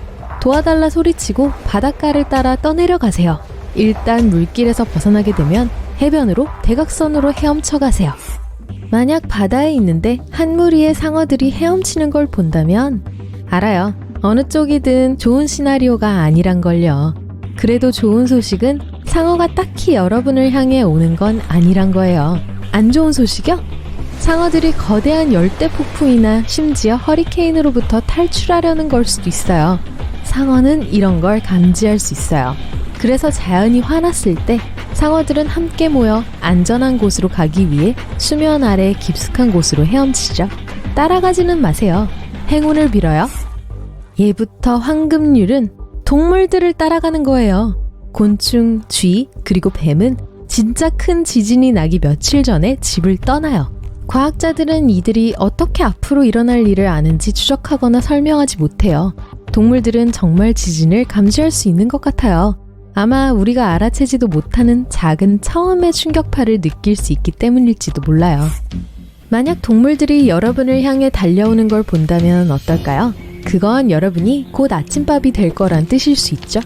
도와달라 소리치고 바닷가를 따라 떠내려가세요. 일단 물길에서 벗어나게 되면 해변으로 대각선으로 헤엄쳐 가세요. 만약 바다에 있는데 한 무리의 상어들이 헤엄치는 걸 본다면 알아요. 어느 쪽이든 좋은 시나리오가 아니란걸요. 그래도 좋은 소식은 상어가 딱히 여러분을 향해 오는 건 아니란 거예요. 안 좋은 소식이요? 상어들이 거대한 열대 폭풍이나 심지어 허리케인으로부터 탈출하려는 걸 수도 있어요. 상어는 이런 걸 감지할 수 있어요. 그래서 자연이 화났을 때 상어들은 함께 모여 안전한 곳으로 가기 위해 수면 아래 깊숙한 곳으로 헤엄치죠. 따라가지는 마세요. 행운을 빌어요. 예부터 황금률은 동물들을 따라가는 거예요. 곤충, 쥐, 그리고 뱀은 진짜 큰 지진이 나기 며칠 전에 집을 떠나요. 과학자들은 이들이 어떻게 앞으로 일어날 일을 아는지 추적하거나 설명하지 못해요. 동물들은 정말 지진을 감지할 수 있는 것 같아요. 아마 우리가 알아채지도 못하는 작은 처음의 충격파를 느낄 수 있기 때문일지도 몰라요. 만약 동물들이 여러분을 향해 달려오는 걸 본다면 어떨까요? 그건 여러분이 곧 아침밥이 될 거란 뜻일 수 있죠.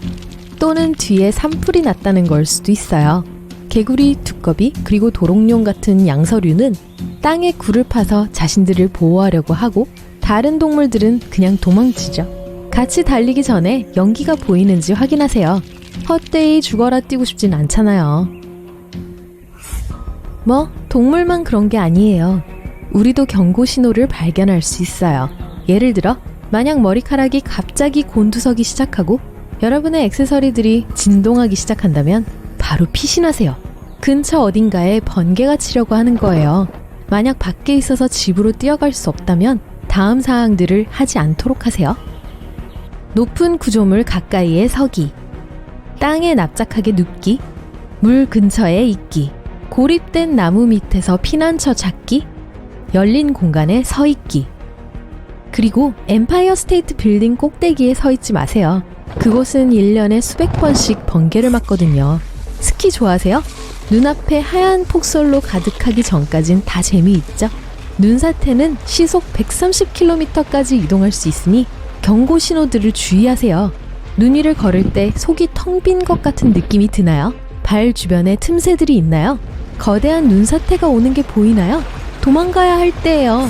또는 뒤에 산불이 났다는 걸 수도 있어요. 개구리, 두꺼비, 그리고 도롱뇽 같은 양서류는 땅에 굴을 파서 자신들을 보호하려고 하고 다른 동물들은 그냥 도망치죠. 같이 달리기 전에 연기가 보이는지 확인하세요. 헛되이 죽어라 뛰고 싶진 않잖아요. 뭐 동물만 그런 게 아니에요. 우리도 경고 신호를 발견할 수 있어요. 예를 들어 만약 머리카락이 갑자기 곤두서기 시작하고 여러분의 액세서리들이 진동하기 시작한다면 바로 피신하세요. 근처 어딘가에 번개가 치려고 하는 거예요. 만약 밖에 있어서 집으로 뛰어갈 수 없다면 다음 사항들을 하지 않도록 하세요. 높은 구조물 가까이에 서기, 땅에 납작하게 눕기, 물 근처에 있기, 고립된 나무 밑에서 피난처 찾기, 열린 공간에 서 있기. 그리고 엠파이어 스테이트 빌딩 꼭대기에 서 있지 마세요. 그곳은 1년에 수백 번씩 번개를 맞거든요. 스키 좋아하세요? 눈앞에 하얀 폭설로 가득하기 전까진 다 재미있죠. 눈사태는 시속 130km까지 이동할 수 있으니 경고 신호들을 주의하세요. 눈 위를 걸을 때 속이 텅 빈 것 같은 느낌이 드나요? 발 주변에 틈새들이 있나요? 거대한 눈사태가 오는 게 보이나요? 도망가야 할 때예요.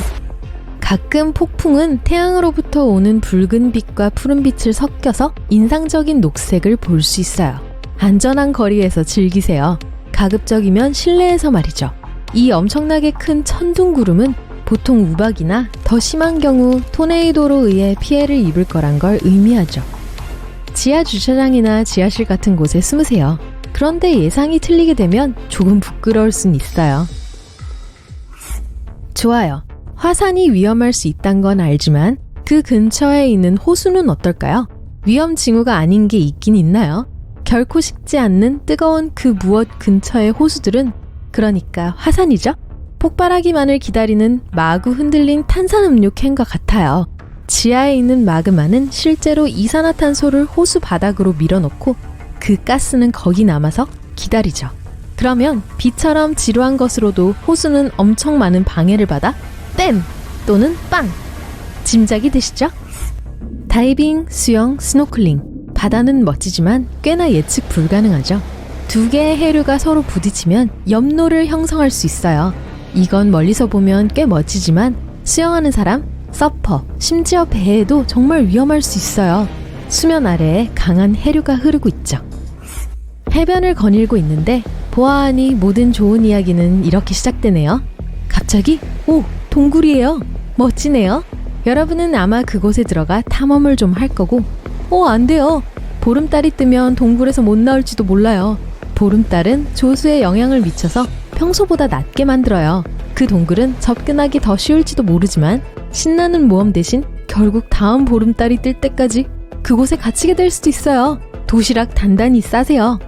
가끔 폭풍은 태양으로부터 오는 붉은 빛과 푸른 빛을 섞여서 인상적인 녹색을 볼 수 있어요. 안전한 거리에서 즐기세요. 가급적이면 실내에서 말이죠. 이 엄청나게 큰 천둥구름은 보통 우박이나 더 심한 경우 토네이도로 의해 피해를 입을 거란 걸 의미하죠. 지하 주차장이나 지하실 같은 곳에 숨으세요. 그런데 예상이 틀리게 되면 조금 부끄러울 순 있어요. 좋아요. 화산이 위험할 수 있단 건 알지만 그 근처에 있는 호수는 어떨까요? 위험 징후가 아닌 게 있긴 있나요? 결코 식지 않는 뜨거운 그 무엇 근처의 호수들은 그러니까 화산이죠? 폭발하기만을 기다리는 마구 흔들린 탄산음료 캔과 같아요. 지하에 있는 마그마는 실제로 이산화탄소를 호수 바닥으로 밀어넣고 그 가스는 거기 남아서 기다리죠. 그러면 비처럼 지루한 것으로도 호수는 엄청 많은 방해를 받아 땜! 또는 빵! 짐작이 되시죠? 다이빙, 수영, 스노클링. 바다는 멋지지만 꽤나 예측 불가능하죠. 두 개의 해류가 서로 부딪히면 염노를 형성할 수 있어요. 이건 멀리서 보면 꽤 멋지지만 수영하는 사람, 서퍼, 심지어 배에도 정말 위험할 수 있어요. 수면 아래에 강한 해류가 흐르고 있죠. 해변을 거닐고 있는데 보아하니 모든 좋은 이야기는 이렇게 시작되네요. 갑자기 오! 동굴이에요. 멋지네요. 여러분은 아마 그곳에 들어가 탐험을 좀 할 거고 안 돼요. 보름달이 뜨면 동굴에서 못 나올지도 몰라요. 보름달은 조수에 영향을 미쳐서 평소보다 낮게 만들어요. 그 동굴은 접근하기 더 쉬울지도 모르지만 신나는 모험 대신 결국 다음 보름달이 뜰 때까지 그곳에 갇히게 될 수도 있어요. 도시락 단단히 싸세요.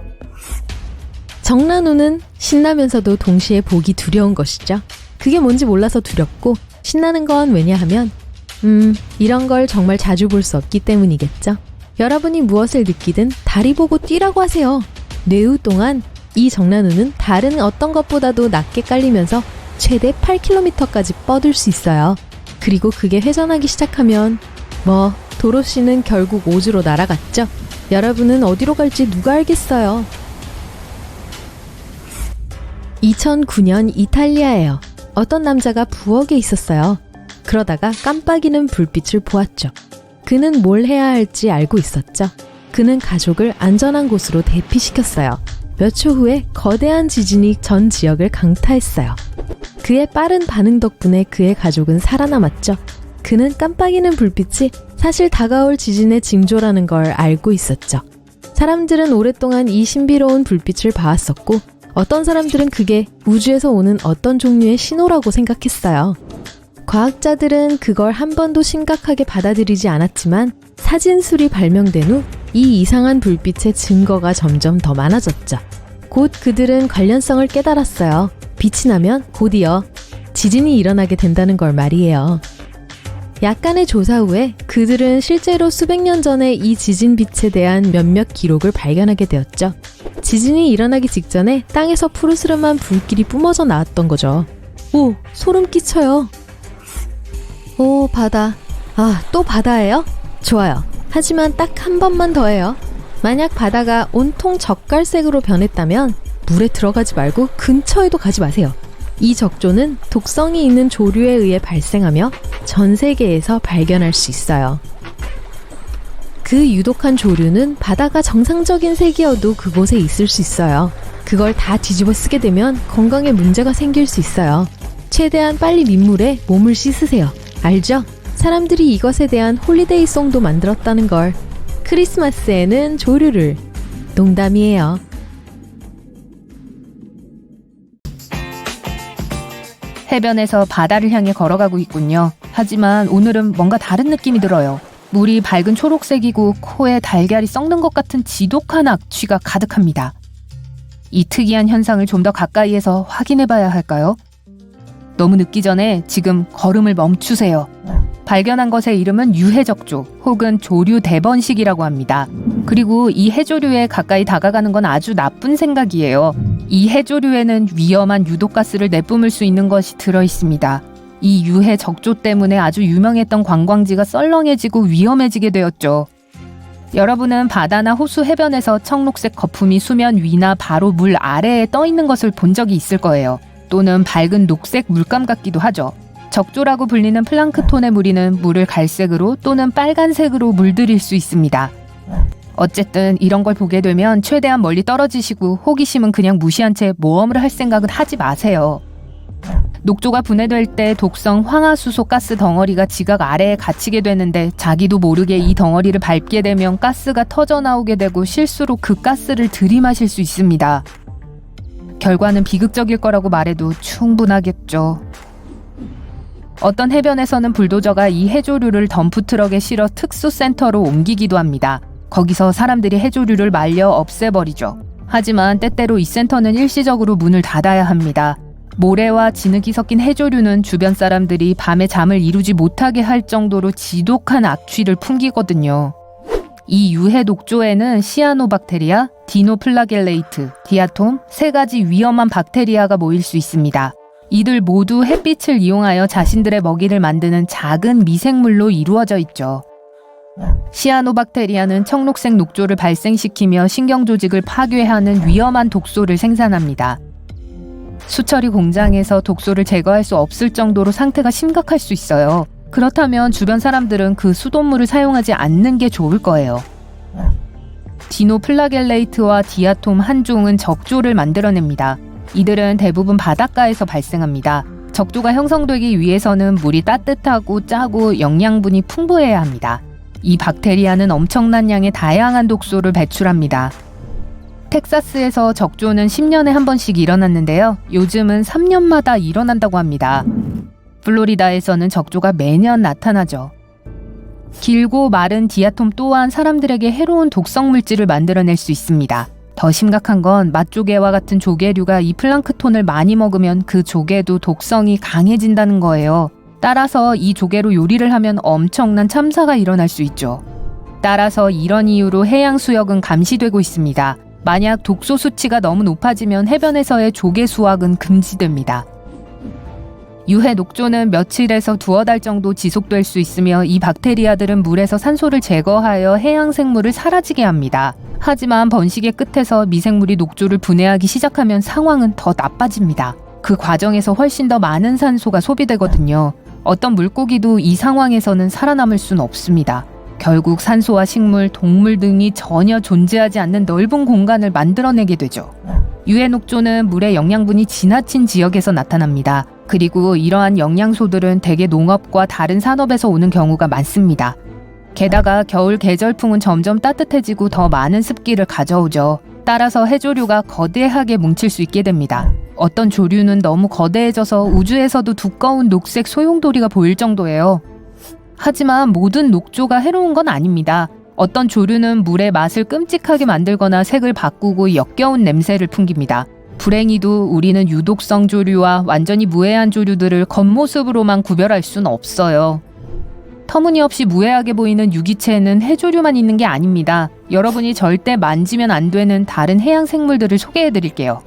정난우는 신나면서도 동시에 보기 두려운 것이죠. 그게 뭔지 몰라서 두렵고 신나는 건 왜냐하면 이런 걸 정말 자주 볼 수 없기 때문이겠죠. 여러분이 무엇을 느끼든 다리 보고 뛰라고 하세요. 뇌우 동안 이 정난우는 다른 어떤 것보다도 낮게 깔리면서 최대 8km까지 뻗을 수 있어요. 그리고 그게 회전하기 시작하면 도로시는 결국 오즈로 날아갔죠. 여러분은 어디로 갈지 누가 알겠어요. 2009년 이탈리아예요. 어떤 남자가 부엌에 있었어요. 그러다가 깜빡이는 불빛을 보았죠. 그는 뭘 해야 할지 알고 있었죠. 그는 가족을 안전한 곳으로 대피시켰어요. 몇 초 후에 거대한 지진이 전 지역을 강타했어요. 그의 빠른 반응 덕분에 그의 가족은 살아남았죠. 그는 깜빡이는 불빛이 사실 다가올 지진의 징조라는 걸 알고 있었죠. 사람들은 오랫동안 이 신비로운 불빛을 봐왔었고 어떤 사람들은 그게 우주에서 오는 어떤 종류의 신호라고 생각했어요. 과학자들은 그걸 한 번도 심각하게 받아들이지 않았지만 사진술이 발명된 후 이 이상한 불빛의 증거가 점점 더 많아졌죠. 곧 그들은 관련성을 깨달았어요. 빛이 나면 곧이어 지진이 일어나게 된다는 걸 말이에요. 약간의 조사 후에 그들은 실제로 수백 년 전에 이 지진 빛에 대한 몇몇 기록을 발견하게 되었죠. 지진이 일어나기 직전에 땅에서 푸르스름한 불길이 뿜어져 나왔던 거죠. 오, 소름 끼쳐요. 오, 바다. 또 바다예요? 좋아요. 하지만 딱 한 번만 더 해요. 만약 바다가 온통 젓갈색으로 변했다면 물에 들어가지 말고 근처에도 가지 마세요. 이 적조는 독성이 있는 조류에 의해 발생하며 전 세계에서 발견할 수 있어요. 그 유독한 조류는 바다가 정상적인 색이어도 그곳에 있을 수 있어요. 그걸 다 뒤집어 쓰게 되면 건강에 문제가 생길 수 있어요. 최대한 빨리 민물에 몸을 씻으세요. 알죠? 사람들이 이것에 대한 홀리데이송도 만들었다는 걸. 크리스마스에는 조류를. 농담이에요. 해변에서 바다를 향해 걸어가고 있군요. 하지만 오늘은 뭔가 다른 느낌이 들어요. 물이 밝은 초록색이고 코에 달걀이 썩는 것 같은 지독한 악취가 가득합니다. 이 특이한 현상을 좀 더 가까이에서 확인해봐야 할까요? 너무 늦기 전에 지금 걸음을 멈추세요. 발견한 것의 이름은 유해적조 혹은 조류 대번식이라고 합니다. 그리고 이 해조류에 가까이 다가가는 건 아주 나쁜 생각이에요. 이 해조류에는 위험한 유독가스를 내뿜을 수 있는 것이 들어있습니다. 이 유해적조 때문에 아주 유명했던 관광지가 썰렁해지고 위험해지게 되었죠. 여러분은 바다나 호수 해변에서 청록색 거품이 수면 위나 바로 물 아래에 떠 있는 것을 본 적이 있을 거예요. 또는 밝은 녹색 물감 같기도 하죠. 적조라고 불리는 플랑크톤의 무리는 물을 갈색으로 또는 빨간색으로 물들일 수 있습니다. 어쨌든 이런 걸 보게 되면 최대한 멀리 떨어지시고 호기심은 그냥 무시한 채 모험을 할 생각은 하지 마세요. 녹조가 분해될 때 독성 황화수소 가스 덩어리가 지각 아래에 갇히게 되는데 자기도 모르게 이 덩어리를 밟게 되면 가스가 터져 나오게 되고 실수로 그 가스를 들이마실 수 있습니다. 결과는 비극적일 거라고 말해도 충분하겠죠. 어떤 해변에서는 불도저가 이 해조류를 덤프트럭에 실어 특수센터로 옮기기도 합니다. 거기서 사람들이 해조류를 말려 없애버리죠. 하지만 때때로 이 센터는 일시적으로 문을 닫아야 합니다. 모래와 진흙이 섞인 해조류는 주변 사람들이 밤에 잠을 이루지 못하게 할 정도로 지독한 악취를 풍기거든요. 이 유해 녹조에는 시아노박테리아, 디노플라겔레이트, 디아톰 3가지 위험한 박테리아가 모일 수 있습니다. 이들 모두 햇빛을 이용하여 자신들의 먹이를 만드는 작은 미생물로 이루어져 있죠. 시아노박테리아는 청록색 녹조를 발생시키며 신경조직을 파괴하는 위험한 독소를 생산합니다. 수처리 공장에서 독소를 제거할 수 없을 정도로 상태가 심각할 수 있어요. 그렇다면 주변 사람들은 그 수돗물을 사용하지 않는 게 좋을 거예요. 디노플라겔레이트와 디아톰 한 종은 적조를 만들어냅니다. 이들은 대부분 바닷가에서 발생합니다. 적조가 형성되기 위해서는 물이 따뜻하고 짜고 영양분이 풍부해야 합니다. 이 박테리아는 엄청난 양의 다양한 독소를 배출합니다. 텍사스에서 적조는 10년에 한 번씩 일어났는데요. 요즘은 3년마다 일어난다고 합니다. 플로리다에서는 적조가 매년 나타나죠. 길고 마른 디아톰 또한 사람들에게 해로운 독성 물질을 만들어낼 수 있습니다. 더 심각한 건 맛조개와 같은 조개류가 이 플랑크톤을 많이 먹으면 그 조개도 독성이 강해진다는 거예요. 따라서 이 조개로 요리를 하면 엄청난 참사가 일어날 수 있죠. 따라서 이런 이유로 해양 수역은 감시되고 있습니다. 만약 독소 수치가 너무 높아지면 해변에서의 조개 수확은 금지됩니다. 유해 녹조는 며칠에서 두어 달 정도 지속될 수 있으며 이 박테리아들은 물에서 산소를 제거하여 해양 생물을 사라지게 합니다. 하지만 번식의 끝에서 미생물이 녹조를 분해하기 시작하면 상황은 더 나빠집니다. 그 과정에서 훨씬 더 많은 산소가 소비되거든요. 어떤 물고기도 이 상황에서는 살아남을 수는 없습니다. 결국 산소와 식물, 동물 등이 전혀 존재하지 않는 넓은 공간을 만들어내게 되죠. 유해 녹조는 물의 영양분이 지나친 지역에서 나타납니다. 그리고 이러한 영양소들은 대개 농업과 다른 산업에서 오는 경우가 많습니다. 게다가 겨울 계절풍은 점점 따뜻해지고 더 많은 습기를 가져오죠. 따라서 해조류가 거대하게 뭉칠 수 있게 됩니다. 어떤 조류는 너무 거대해져서 우주에서도 두꺼운 녹색 소용돌이가 보일 정도예요. 하지만 모든 녹조가 해로운 건 아닙니다. 어떤 조류는 물의 맛을 끔찍하게 만들거나 색을 바꾸고 역겨운 냄새를 풍깁니다. 불행히도 우리는 유독성 조류와 완전히 무해한 조류들을 겉모습으로만 구별할 수는 없어요. 터무니없이 무해하게 보이는 유기체에는 해조류만 있는 게 아닙니다. 여러분이 절대 만지면 안 되는 다른 해양 생물들을 소개해드릴게요.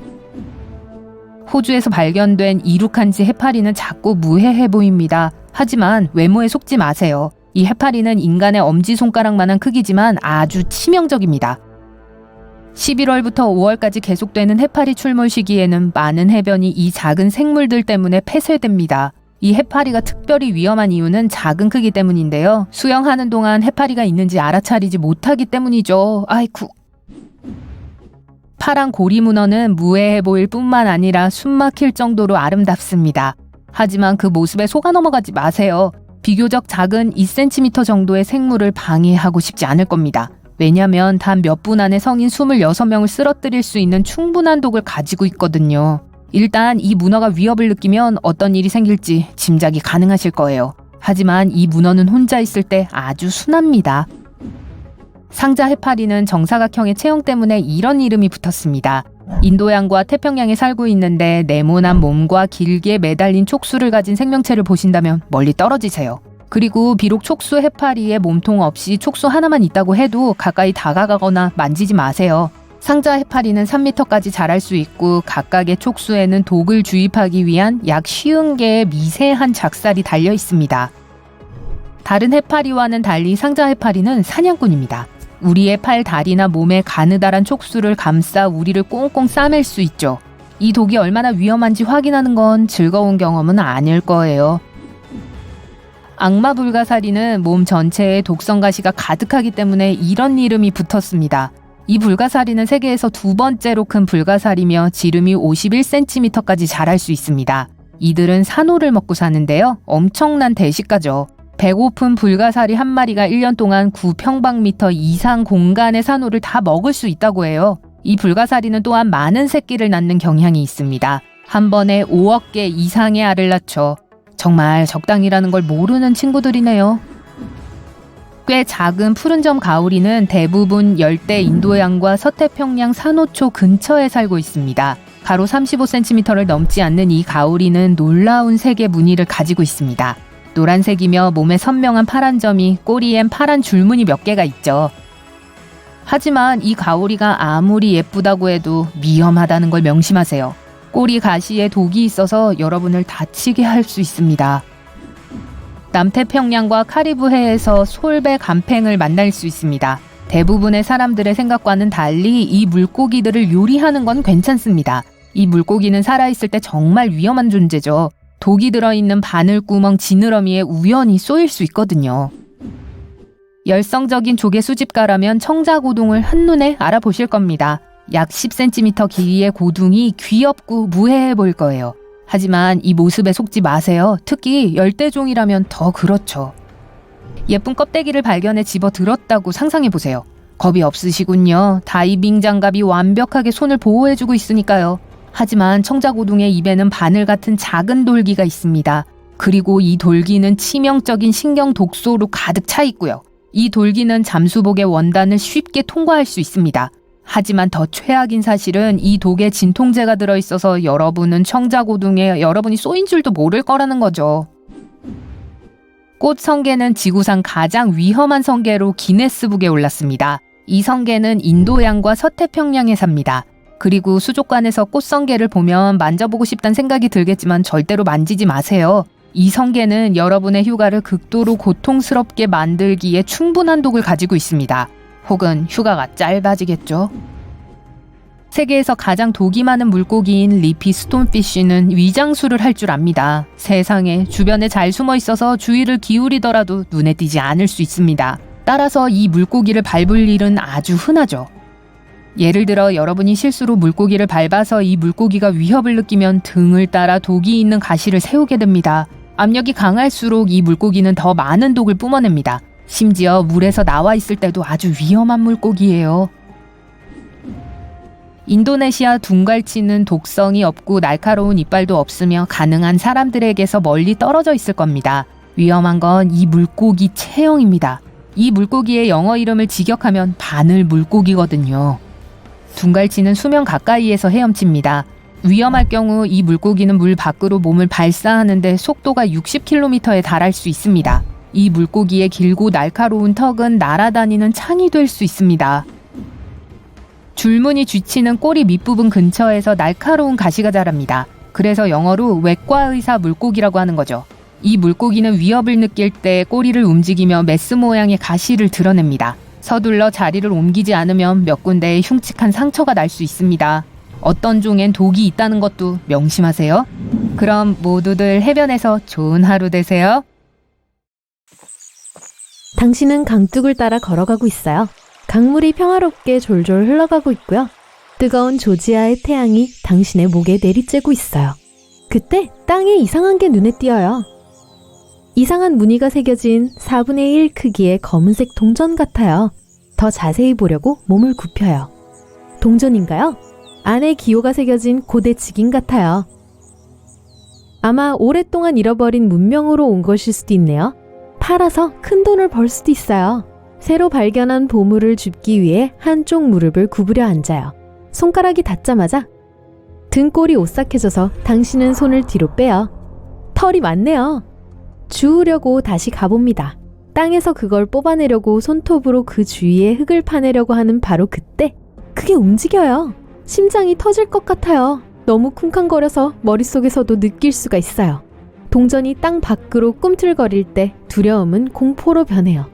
호주에서 발견된 이루칸지 해파리는 작고 무해해 보입니다. 하지만 외모에 속지 마세요. 이 해파리는 인간의 엄지손가락만한 크기지만 아주 치명적입니다. 11월부터 5월까지 계속되는 해파리 출몰 시기에는 많은 해변이 이 작은 생물들 때문에 폐쇄됩니다. 이 해파리가 특별히 위험한 이유는 작은 크기 때문인데요. 수영하는 동안 해파리가 있는지 알아차리지 못하기 때문이죠. 아이쿠. 파란 고리문어는 무해해 보일 뿐만 아니라 숨막힐 정도로 아름답습니다. 하지만 그 모습에 속아 넘어가지 마세요. 비교적 작은 2cm 정도의 생물을 방해하고 싶지 않을 겁니다. 왜냐면 단 몇 분 안에 성인 26명을 쓰러뜨릴 수 있는 충분한 독을 가지고 있거든요. 일단 이 문어가 위협을 느끼면 어떤 일이 생길지 짐작이 가능하실 거예요. 하지만 이 문어는 혼자 있을 때 아주 순합니다. 상자 해파리는 정사각형의 체형 때문에 이런 이름이 붙었습니다. 인도양과 태평양에 살고 있는데 네모난 몸과 길게 매달린 촉수를 가진 생명체를 보신다면 멀리 떨어지세요. 그리고 비록 촉수 해파리에 몸통 없이 촉수 하나만 있다고 해도 가까이 다가가거나 만지지 마세요. 상자 해파리는 3m까지 자랄 수 있고 각각의 촉수에는 독을 주입하기 위한 약 50개의 미세한 작살이 달려 있습니다. 다른 해파리와는 달리 상자 해파리는 사냥꾼입니다. 우리의 팔, 다리나 몸에 가느다란 촉수를 감싸 우리를 꽁꽁 싸맬 수 있죠. 이 독이 얼마나 위험한지 확인하는 건 즐거운 경험은 아닐 거예요. 악마 불가사리는 몸 전체에 독성 가시가 가득하기 때문에 이런 이름이 붙었습니다. 이 불가사리는 세계에서 두 번째로 큰 불가사리며 지름이 51cm까지 자랄 수 있습니다. 이들은 산호를 먹고 사는데요. 엄청난 대식가죠. 배고픈 불가사리 한 마리가 1년 동안 9평방미터 이상 공간의 산호를 다 먹을 수 있다고 해요. 이 불가사리는 또한 많은 새끼를 낳는 경향이 있습니다. 한 번에 5억 개 이상의 알을 낳죠. 정말 적당이라는 걸 모르는 친구들이네요. 꽤 작은 푸른점 가오리는 대부분 열대 인도양과 서태평양 산호초 근처에 살고 있습니다. 가로 35cm를 넘지 않는 이 가오리는 놀라운 색의 무늬를 가지고 있습니다. 노란색이며 몸에 선명한 파란 점이, 꼬리엔 파란 줄무늬 몇 개가 있죠. 하지만 이 가오리가 아무리 예쁘다고 해도 위험하다는 걸 명심하세요. 꼬리 가시에 독이 있어서 여러분을 다치게 할 수 있습니다. 남태평양과 카리브해에서 솔배 감팽을 만날 수 있습니다. 대부분의 사람들의 생각과는 달리 이 물고기들을 요리하는 건 괜찮습니다. 이 물고기는 살아있을 때 정말 위험한 존재죠. 독이 들어있는 바늘구멍 지느러미에 우연히 쏘일 수 있거든요. 열성적인 조개 수집가라면 청자고둥을 한눈에 알아보실 겁니다. 약 10cm 길이의 고둥이 귀엽고 무해해 보일 거예요. 하지만 이 모습에 속지 마세요. 특히 열대종이라면 더 그렇죠. 예쁜 껍데기를 발견해 집어 들었다고 상상해보세요. 겁이 없으시군요. 다이빙 장갑이 완벽하게 손을 보호해주고 있으니까요. 하지만 청자고둥의 입에는 바늘 같은 작은 돌기가 있습니다. 그리고 이 돌기는 치명적인 신경 독소로 가득 차 있고요. 이 돌기는 잠수복의 원단을 쉽게 통과할 수 있습니다. 하지만 더 최악인 사실은 이 독에 진통제가 들어있어서 여러분은 청자고둥에 여러분이 쏘인 줄도 모를 거라는 거죠. 꽃성게는 지구상 가장 위험한 성게로 기네스북에 올랐습니다. 이 성게는 인도양과 서태평양에 삽니다. 그리고 수족관에서 꽃성게를 보면 만져보고 싶다는 생각이 들겠지만 절대로 만지지 마세요. 이 성게는 여러분의 휴가를 극도로 고통스럽게 만들기에 충분한 독을 가지고 있습니다. 혹은 휴가가 짧아지겠죠. 세계에서 가장 독이 많은 물고기인 리피 스톤피쉬는 위장술을 할 줄 압니다. 세상에, 주변에 잘 숨어 있어서 주의를 기울이더라도 눈에 띄지 않을 수 있습니다. 따라서 이 물고기를 밟을 일은 아주 흔하죠. 예를 들어 여러분이 실수로 물고기를 밟아서 이 물고기가 위협을 느끼면 등을 따라 독이 있는 가시를 세우게 됩니다. 압력이 강할수록 이 물고기는 더 많은 독을 뿜어냅니다. 심지어 물에서 나와 있을 때도 아주 위험한 물고기예요. 인도네시아 둥갈치는 독성이 없고 날카로운 이빨도 없으며 가능한 사람들에게서 멀리 떨어져 있을 겁니다. 위험한 건 이 물고기 체형입니다. 이 물고기의 영어 이름을 직역하면 바늘 물고기거든요. 둥갈치는 수면 가까이에서 헤엄칩니다. 위험할 경우 이 물고기는 물 밖으로 몸을 발사하는데 속도가 60km에 달할 수 있습니다. 이 물고기의 길고 날카로운 턱은 날아다니는 창이 될 수 있습니다. 줄무늬 쥐치는 꼬리 밑부분 근처에서 날카로운 가시가 자랍니다. 그래서 영어로 외과의사 물고기라고 하는 거죠. 이 물고기는 위협을 느낄 때 꼬리를 움직이며 메스 모양의 가시를 드러냅니다. 서둘러 자리를 옮기지 않으면 몇 군데에 흉측한 상처가 날 수 있습니다. 어떤 종엔 독이 있다는 것도 명심하세요. 그럼 모두들 해변에서 좋은 하루 되세요. 당신은 강둑을 따라 걸어가고 있어요. 강물이 평화롭게 졸졸 흘러가고 있고요. 뜨거운 조지아의 태양이 당신의 목에 내리쬐고 있어요. 그때 땅에 이상한 게 눈에 띄어요. 이상한 무늬가 새겨진 4분의 1 크기의 검은색 동전 같아요. 더 자세히 보려고 몸을 굽혀요. 동전인가요? 안에 기호가 새겨진 고대 직인 같아요. 아마 오랫동안 잃어버린 문명으로 온 것일 수도 있네요. 팔아서 큰 돈을 벌 수도 있어요. 새로 발견한 보물을 줍기 위해 한쪽 무릎을 구부려 앉아요. 손가락이 닿자마자 등골이 오싹해져서 당신은 손을 뒤로 빼요. 털이 많네요. 주우려고 다시 가봅니다. 땅에서 그걸 뽑아내려고 손톱으로 그 주위에 흙을 파내려고 하는 바로 그때 그게 움직여요. 심장이 터질 것 같아요. 너무 쿵쾅거려서 머릿속에서도 느낄 수가 있어요. 동전이 땅 밖으로 꿈틀거릴 때 두려움은 공포로 변해요.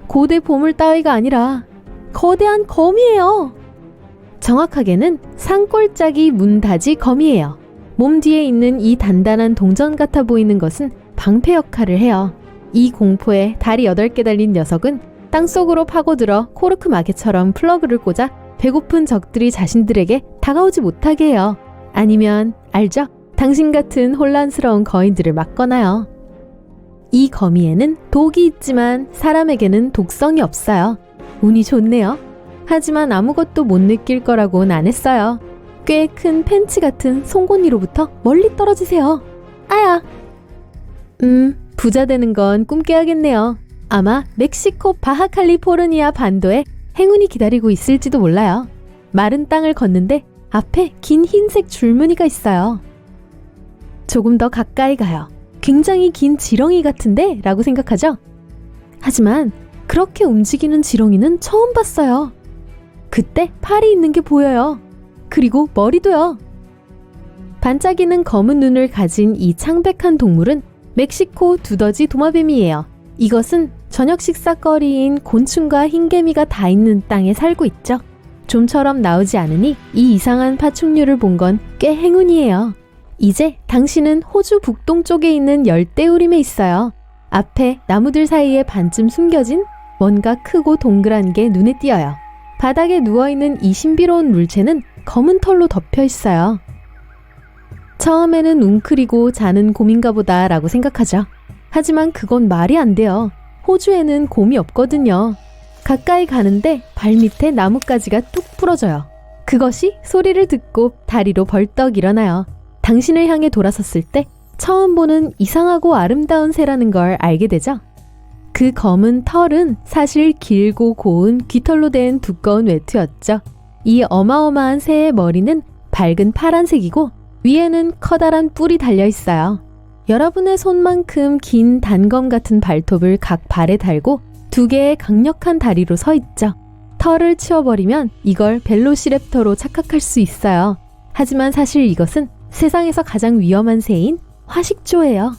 고대 보물 따위가 아니라 거대한 거미예요. 정확하게는 산골짜기 문다지 거미예요. 몸 뒤에 있는 이 단단한 동전 같아 보이는 것은 방패 역할을 해요. 이 공포에 다리 8개 달린 녀석은 땅속으로 파고들어 코르크 마개처럼 플러그를 꽂아 배고픈 적들이 자신들에게 다가오지 못하게 해요. 아니면 알죠? 당신 같은 혼란스러운 거인들을 막거나요. 이 거미에는 독이 있지만 사람에게는 독성이 없어요. 운이 좋네요. 하지만 아무것도 못 느낄 거라고는 안 했어요. 꽤 큰 팬츠 같은 송곳니로부터 멀리 떨어지세요. 아야! 부자 되는 건 꿈 깨야겠네요. 아마 멕시코 바하 칼리포르니아 반도에 행운이 기다리고 있을지도 몰라요. 마른 땅을 걷는데 앞에 긴 흰색 줄무늬가 있어요. 조금 더 가까이 가요. 굉장히 긴 지렁이 같은데? 라고 생각하죠? 하지만 그렇게 움직이는 지렁이는 처음 봤어요. 그때 팔이 있는 게 보여요. 그리고 머리도요. 반짝이는 검은 눈을 가진 이 창백한 동물은 멕시코 두더지 도마뱀이에요. 이것은 저녁 식사거리인 곤충과 흰개미가 다 있는 땅에 살고 있죠. 좀처럼 나오지 않으니 이 이상한 파충류를 본 건 꽤 행운이에요. 이제 당신은 호주 북동쪽에 있는 열대우림에 있어요. 앞에 나무들 사이에 반쯤 숨겨진 뭔가 크고 동그란 게 눈에 띄어요. 바닥에 누워있는 이 신비로운 물체는 검은 털로 덮여 있어요. 처음에는 웅크리고 자는 곰인가 보다 라고 생각하죠. 하지만 그건 말이 안 돼요. 호주에는 곰이 없거든요. 가까이 가는데 발밑에 나뭇가지가 뚝 부러져요. 그것이 소리를 듣고 다리로 벌떡 일어나요. 당신을 향해 돌아섰을 때 처음 보는 이상하고 아름다운 새라는 걸 알게 되죠. 그 검은 털은 사실 길고 고운 깃털로 된 두꺼운 외투였죠. 이 어마어마한 새의 머리는 밝은 파란색이고 위에는 커다란 뿔이 달려 있어요. 여러분의 손만큼 긴 단검 같은 발톱을 각 발에 달고 2개의 강력한 다리로 서 있죠. 털을 치워버리면 이걸 벨로시랩터로 착각할 수 있어요. 하지만 사실 이것은 세상에서 가장 위험한 새인 화식조예요.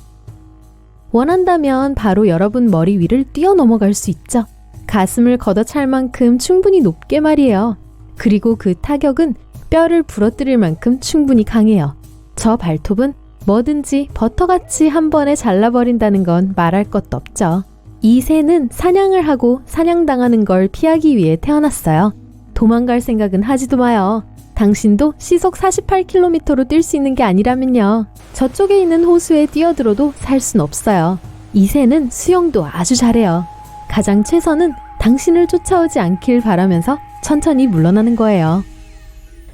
원한다면 바로 여러분 머리 위를 뛰어넘어갈 수 있죠. 가슴을 걷어찰 만큼 충분히 높게 말이에요. 그리고 그 타격은 뼈를 부러뜨릴 만큼 충분히 강해요. 저 발톱은 뭐든지 버터같이 한 번에 잘라버린다는 건 말할 것도 없죠. 이 새는 사냥을 하고 사냥당하는 걸 피하기 위해 태어났어요. 도망갈 생각은 하지도 마요. 당신도 시속 48km로 뛸 수 있는 게 아니라면요. 저쪽에 있는 호수에 뛰어들어도 살 순 없어요. 이 새는 수영도 아주 잘해요. 가장 최선은 당신을 쫓아오지 않길 바라면서 천천히 물러나는 거예요.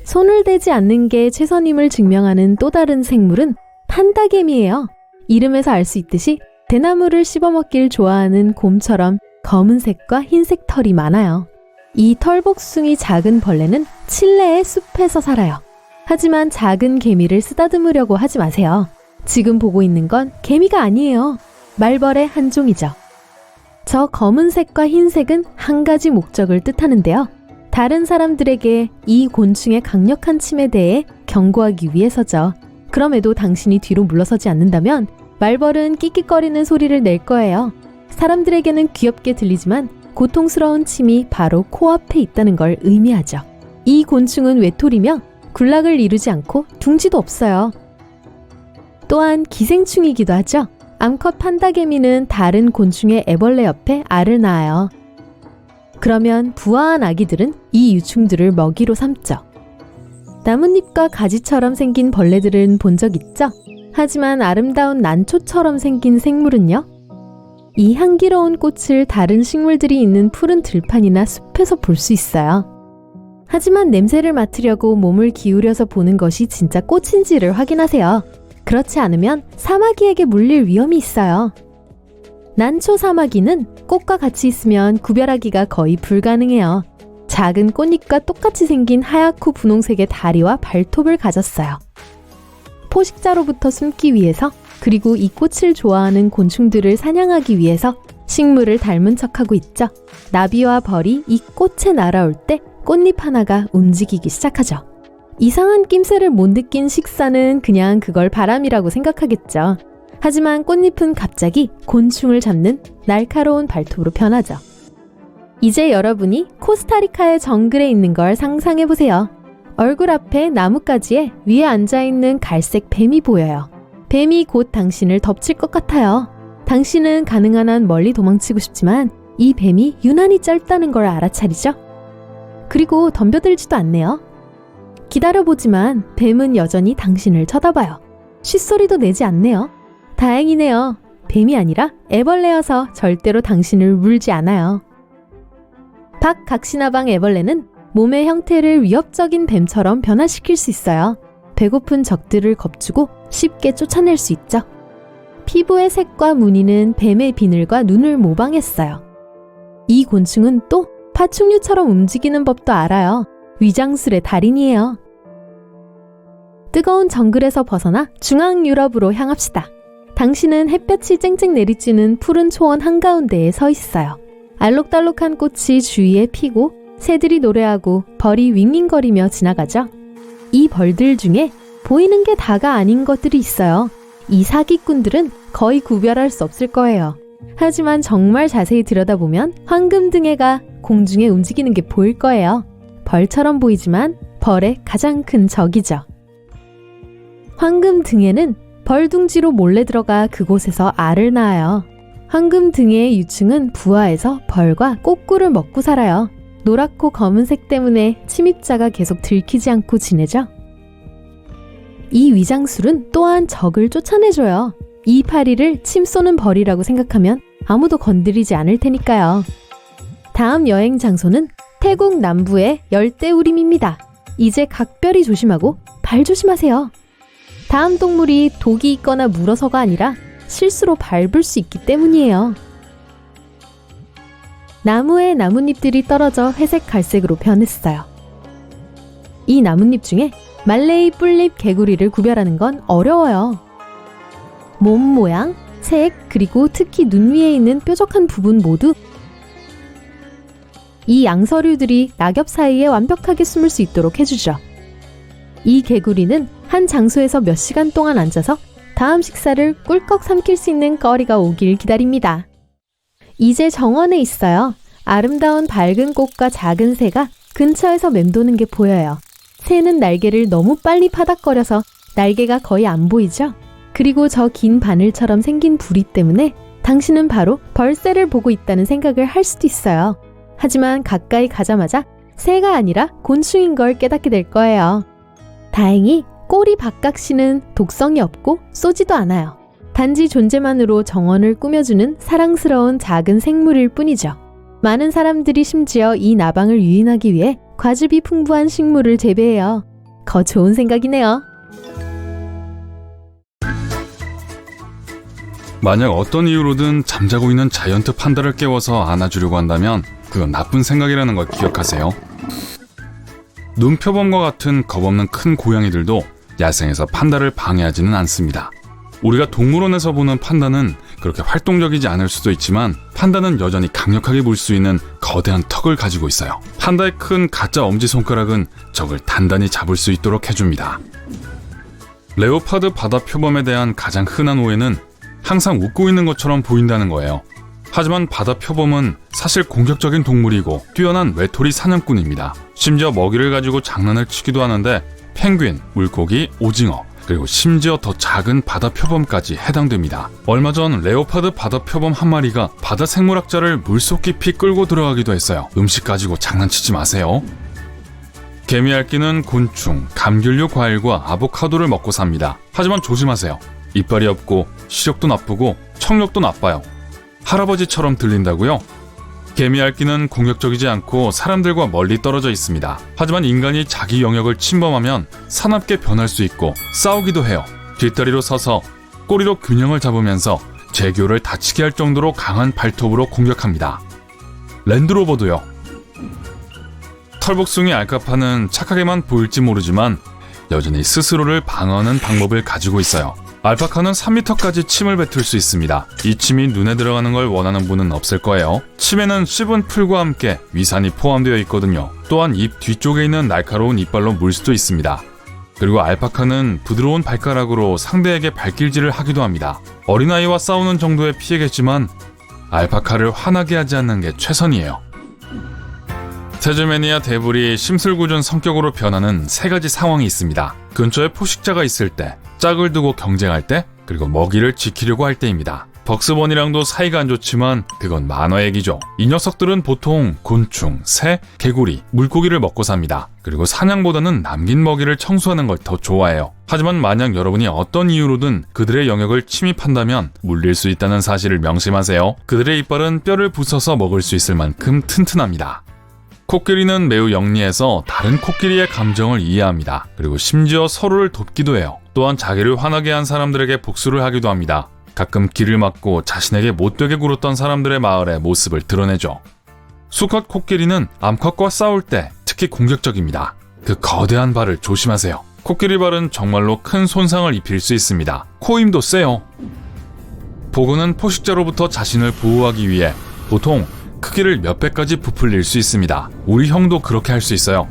손을 대지 않는 게 최선임을 증명하는 또 다른 생물은 판다개미예요. 이름에서 알 수 있듯이 대나무를 씹어먹길 좋아하는 곰처럼 검은색과 흰색 털이 많아요. 이 털복숭이 작은 벌레는 칠레의 숲에서 살아요. 하지만 작은 개미를 쓰다듬으려고 하지 마세요. 지금 보고 있는 건 개미가 아니에요. 말벌의 한 종이죠. 저 검은색과 흰색은 한 가지 목적을 뜻하는데요. 다른 사람들에게 이 곤충의 강력한 침에 대해 경고하기 위해서죠. 그럼에도 당신이 뒤로 물러서지 않는다면 말벌은 끽끽거리는 소리를 낼 거예요. 사람들에게는 귀엽게 들리지만 고통스러운 침이 바로 코앞에 있다는 걸 의미하죠. 이 곤충은 외톨이며 군락을 이루지 않고 둥지도 없어요. 또한 기생충이기도 하죠. 암컷 판다개미는 다른 곤충의 애벌레 옆에 알을 낳아요. 그러면 부화한 아기들은 이 유충들을 먹이로 삼죠. 나뭇잎과 가지처럼 생긴 벌레들은 본 적 있죠? 하지만 아름다운 난초처럼 생긴 생물은요? 이 향기로운 꽃을 다른 식물들이 있는 푸른 들판이나 숲에서 볼 수 있어요. 하지만 냄새를 맡으려고 몸을 기울여서 보는 것이 진짜 꽃인지를 확인하세요. 그렇지 않으면 사마귀에게 물릴 위험이 있어요. 난초 사마귀는 꽃과 같이 있으면 구별하기가 거의 불가능해요. 작은 꽃잎과 똑같이 생긴 하얗고 분홍색의 다리와 발톱을 가졌어요. 포식자로부터 숨기 위해서, 그리고 이 꽃을 좋아하는 곤충들을 사냥하기 위해서 식물을 닮은 척하고 있죠. 나비와 벌이 이 꽃에 날아올 때 꽃잎 하나가 움직이기 시작하죠. 이상한 낌새를 못 느낀 식사는 그냥 그걸 바람이라고 생각하겠죠. 하지만 꽃잎은 갑자기 곤충을 잡는 날카로운 발톱으로 변하죠. 이제 여러분이 코스타리카의 정글에 있는 걸 상상해보세요. 얼굴 앞에 나뭇가지에 위에 앉아있는 갈색 뱀이 보여요. 뱀이 곧 당신을 덮칠 것 같아요. 당신은 가능한 한 멀리 도망치고 싶지만 이 뱀이 유난히 짧다는 걸 알아차리죠. 그리고 덤벼들지도 않네요. 기다려보지만 뱀은 여전히 당신을 쳐다봐요. 쉿소리도 내지 않네요. 다행이네요. 뱀이 아니라 애벌레여서 절대로 당신을 물지 않아요. 박각시나방 애벌레는 몸의 형태를 위협적인 뱀처럼 변화시킬 수 있어요. 배고픈 적들을 겁주고 쉽게 쫓아낼 수 있죠. 피부의 색과 무늬는 뱀의 비늘과 눈을 모방했어요. 이 곤충은 또 파충류처럼 움직이는 법도 알아요. 위장술의 달인이에요. 뜨거운 정글에서 벗어나 중앙 유럽으로 향합시다. 당신은 햇볕이 쨍쨍 내리쬐는 푸른 초원 한가운데에 서 있어요. 알록달록한 꽃이 주위에 피고 새들이 노래하고 벌이 윙윙거리며 지나가죠. 이 벌들 중에 보이는 게 다가 아닌 것들이 있어요. 이 사기꾼들은 거의 구별할 수 없을 거예요. 하지만 정말 자세히 들여다보면 황금등해가 공중에 움직이는 게 보일 거예요. 벌처럼 보이지만 벌의 가장 큰 적이죠. 황금등해는 벌둥지로 몰래 들어가 그곳에서 알을 낳아요. 황금등해의 유충은 부화해서 벌과 꼬꾸를 먹고 살아요. 노랗고 검은색 때문에 침입자가 계속 들키지 않고 지내죠. 이 위장술은 또한 적을 쫓아내줘요. 이 파리를 침 쏘는 벌이라고 생각하면 아무도 건드리지 않을 테니까요. 다음 여행 장소는 태국 남부의 열대우림입니다. 이제 각별히 조심하고 발 조심하세요. 다음 동물이 독이 있거나 물어서가 아니라 실수로 밟을 수 있기 때문이에요. 나무에 나뭇잎들이 떨어져 회색 갈색으로 변했어요. 이 나뭇잎 중에 말레이 뿔잎 개구리를 구별하는 건 어려워요. 몸 모양, 색, 그리고 특히 눈 위에 있는 뾰족한 부분 모두 이 양서류들이 낙엽 사이에 완벽하게 숨을 수 있도록 해주죠. 이 개구리는 한 장소에서 몇 시간 동안 앉아서 다음 식사를 꿀꺽 삼킬 수 있는 거리가 오길 기다립니다. 이제 정원에 있어요. 아름다운 밝은 꽃과 작은 새가 근처에서 맴도는 게 보여요. 새는 날개를 너무 빨리 파닥거려서 날개가 거의 안 보이죠? 그리고 저 긴 바늘처럼 생긴 부리 때문에 당신은 바로 벌새를 보고 있다는 생각을 할 수도 있어요. 하지만 가까이 가자마자 새가 아니라 곤충인 걸 깨닫게 될 거예요. 다행히 꼬리 박각시는 독성이 없고 쏘지도 않아요. 단지 존재만으로 정원을 꾸며주는 사랑스러운 작은 생물일 뿐이죠. 많은 사람들이 심지어 이 나방을 유인하기 위해 과즙이 풍부한 식물을 재배해요. 거 좋은 생각이네요. 만약 어떤 이유로든 잠자고 있는 자이언트 판다를 깨워서 안아주려고 한다면 그건 나쁜 생각이라는 걸 기억하세요. 눈표범과 같은 겁없는 큰 고양이들도 야생에서 판다를 방해하지는 않습니다. 우리가 동물원에서 보는 판다는 그렇게 활동적이지 않을 수도 있지만 판다는 여전히 강력하게 물 수 있는 거대한 턱을 가지고 있어요. 판다의 큰 가짜 엄지손가락은 적을 단단히 잡을 수 있도록 해줍니다. 레오파드 바다표범에 대한 가장 흔한 오해는 항상 웃고 있는 것처럼 보인다는 거예요. 하지만 바다표범은 사실 공격적인 동물이고 뛰어난 외톨이 사냥꾼입니다. 심지어 먹이를 가지고 장난을 치기도 하는데 펭귄, 물고기, 오징어, 그리고 심지어 더 작은 바다표범까지 해당됩니다. 얼마 전 레오파드 바다표범 한 마리가 바다 생물학자를 물속 깊이 끌고 들어가기도 했어요. 음식 가지고 장난치지 마세요. 개미알기는 곤충, 감귤류 과일과 아보카도를 먹고 삽니다. 하지만 조심하세요. 이빨이 없고 시력도 나쁘고 청력도 나빠요. 할아버지처럼 들린다고요? 개미알기는 공격적이지 않고 사람들과 멀리 떨어져 있습니다. 하지만 인간이 자기 영역을 침범하면 사납게 변할 수 있고 싸우기도 해요. 뒷다리로 서서 꼬리로 균형을 잡으면서 제교를 다치게 할 정도로 강한 발톱으로 공격합니다. 랜드로버도요. 털복숭이 알카파는 착하게만 보일지 모르지만 여전히 스스로를 방어하는 방법을 가지고 있어요. 알파카는 3m까지 침을 뱉을 수 있습니다. 이 침이 눈에 들어가는 걸 원하는 분은 없을 거예요. 침에는 씹은 풀과 함께 위산이 포함되어 있거든요. 또한 입 뒤쪽에 있는 날카로운 이빨로 물 수도 있습니다. 그리고 알파카는 부드러운 발가락으로 상대에게 발길질을 하기도 합니다. 어린아이와 싸우는 정도의 피해겠지만 알파카를 화나게 하지 않는 게 최선이에요. 태즈메니아 데블이 심술궂은 성격으로 변하는 3가지 상황이 있습니다. 근처에 포식자가 있을 때, 짝을 두고 경쟁할 때, 그리고 먹이를 지키려고 할 때입니다. 벅스번이랑도 사이가 안 좋지만 그건 만화 얘기죠. 이 녀석들은 보통 곤충, 새, 개구리, 물고기를 먹고 삽니다. 그리고 사냥보다는 남긴 먹이를 청소하는 걸 더 좋아해요. 하지만 만약 여러분이 어떤 이유로든 그들의 영역을 침입한다면 물릴 수 있다는 사실을 명심하세요. 그들의 이빨은 뼈를 부숴서 먹을 수 있을 만큼 튼튼합니다. 코끼리는 매우 영리해서 다른 코끼리의 감정을 이해합니다. 그리고 심지어 서로를 돕기도 해요. 또한 자기를 화나게 한 사람들에게 복수를 하기도 합니다. 가끔 길을 막고 자신에게 못되게 굴었던 사람들의 마을의 모습을 드러내죠. 수컷 코끼리는 암컷과 싸울 때 특히 공격적입니다. 그 거대한 발을 조심하세요. 코끼리 발은 정말로 큰 손상을 입힐 수 있습니다. 코임도 세요. 보그는 포식자로부터 자신을 보호하기 위해 보통 크기를 몇 배까지 부풀릴 수 있습니다. 우리 형도 그렇게 할 수 있어요.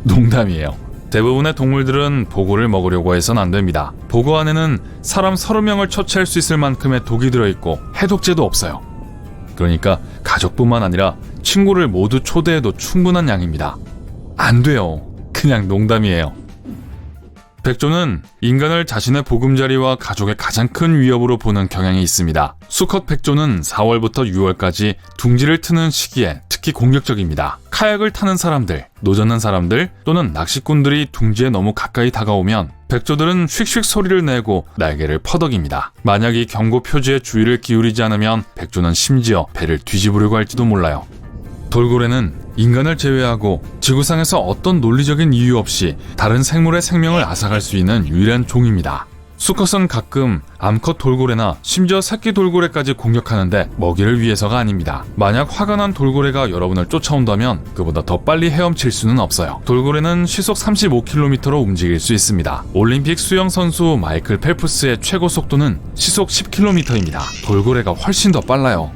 농담이에요. 대부분의 동물들은 보고를 먹으려고 해선 안 됩니다. 보고 안에는 사람 30명을 처치할 수 있을 만큼의 독이 들어있고 해독제도 없어요. 그러니까 가족뿐만 아니라 친구를 모두 초대해도 충분한 양입니다. 안 돼요. 그냥 농담이에요. 백조는 인간을 자신의 보금자리와 가족의 가장 큰 위협으로 보는 경향이 있습니다. 수컷 백조는 4월부터 6월까지 둥지를 트는 시기에 특히 공격적입니다. 카약을 타는 사람들, 노젓는 사람들 또는 낚시꾼들이 둥지에 너무 가까이 다가오면 백조들은 휙휙 소리를 내고 날개를 퍼덕입니다. 만약 이 경고 표지에 주의를 기울이지 않으면 백조는 심지어 배를 뒤집으려고 할지도 몰라요. 돌고래는 인간을 제외하고 지구상에서 어떤 논리적인 이유 없이 다른 생물의 생명을 앗아갈 수 있는 유일한 종입니다. 수컷은 가끔 암컷 돌고래나 심지어 새끼 돌고래까지 공격하는데 먹이를 위해서가 아닙니다. 만약 화가 난 돌고래가 여러분을 쫓아온다면 그보다 더 빨리 헤엄칠 수는 없어요. 돌고래는 시속 35km로 움직일 수 있습니다. 올림픽 수영 선수 마이클 펠프스의 최고 속도는 시속 10km입니다. 돌고래가 훨씬 더 빨라요.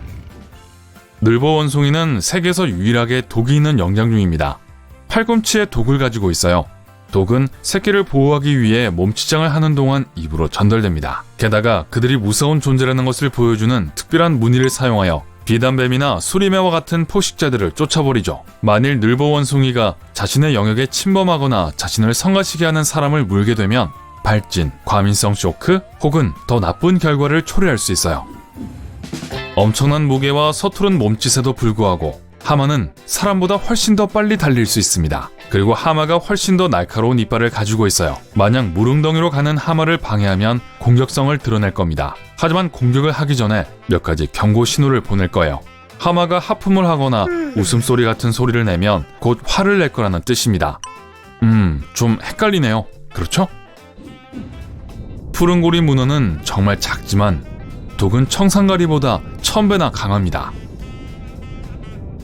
늘보 원숭이는 세계에서 유일하게 독이 있는 영장류입니다. 팔꿈치에 독을 가지고 있어요. 독은 새끼를 보호하기 위해 몸치장을 하는 동안 입으로 전달됩니다. 게다가 그들이 무서운 존재라는 것을 보여주는 특별한 무늬를 사용하여 비단뱀이나 수리매와 같은 포식자들을 쫓아버리죠. 만일 늘보 원숭이가 자신의 영역에 침범하거나 자신을 성가시게 하는 사람을 물게 되면 발진, 과민성 쇼크 혹은 더 나쁜 결과를 초래할 수 있어요. 엄청난 무게와 서투른 몸짓에도 불구하고 하마는 사람보다 훨씬 더 빨리 달릴 수 있습니다. 그리고 하마가 훨씬 더 날카로운 이빨을 가지고 있어요. 만약 무릉덩이로 가는 하마를 방해하면 공격성을 드러낼 겁니다. 하지만 공격을 하기 전에 몇 가지 경고 신호를 보낼 거예요. 하마가 하품을 하거나 웃음소리 같은 소리를 내면 곧 화를 낼 거라는 뜻입니다. 좀 헷갈리네요. 그렇죠? 푸른고리 문어는 정말 작지만 독은 청산가리보다 1000배나 강합니다.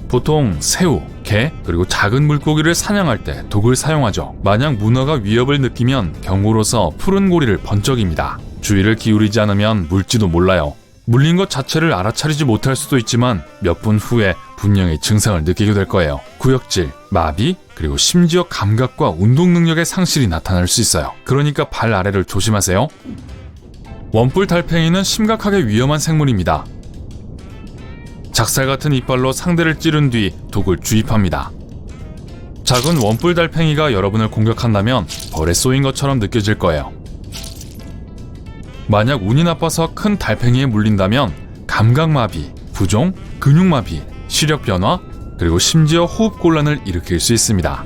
보통 새우, 게, 그리고 작은 물고기를 사냥할 때 독을 사용하죠. 만약 문어가 위협을 느끼면 경고로서 푸른 고리를 번쩍입니다. 주의를 기울이지 않으면 물지도 몰라요. 물린 것 자체를 알아차리지 못할 수도 있지만 몇 분 후에 분명히 증상을 느끼게 될 거예요. 구역질, 마비, 그리고 심지어 감각과 운동 능력의 상실이 나타날 수 있어요. 그러니까 발 아래를 조심하세요. 원뿔 달팽이는 심각하게 위험한 생물입니다. 작살 같은 이빨로 상대를 찌른 뒤 독을 주입합니다. 작은 원뿔 달팽이가 여러분을 공격한다면 벌에 쏘인 것처럼 느껴질 거예요. 만약 운이 나빠서 큰 달팽이에 물린다면 감각마비, 부종, 근육마비, 시력 변화, 그리고 심지어 호흡곤란을 일으킬 수 있습니다.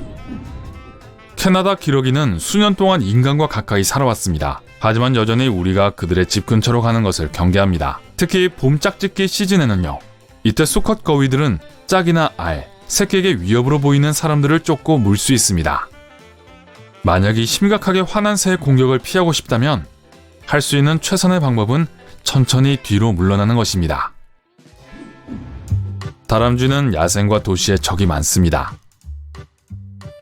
캐나다 기러기는 수년 동안 인간과 가까이 살아왔습니다. 하지만 여전히 우리가 그들의 집 근처로 가는 것을 경계합니다. 특히 봄 짝짓기 시즌에는요. 이때 수컷 거위들은 짝이나 알, 새끼에게 위협으로 보이는 사람들을 쫓고 물 수 있습니다. 만약에 심각하게 화난 새의 공격을 피하고 싶다면 할 수 있는 최선의 방법은 천천히 뒤로 물러나는 것입니다. 다람쥐는 야생과 도시에 적이 많습니다.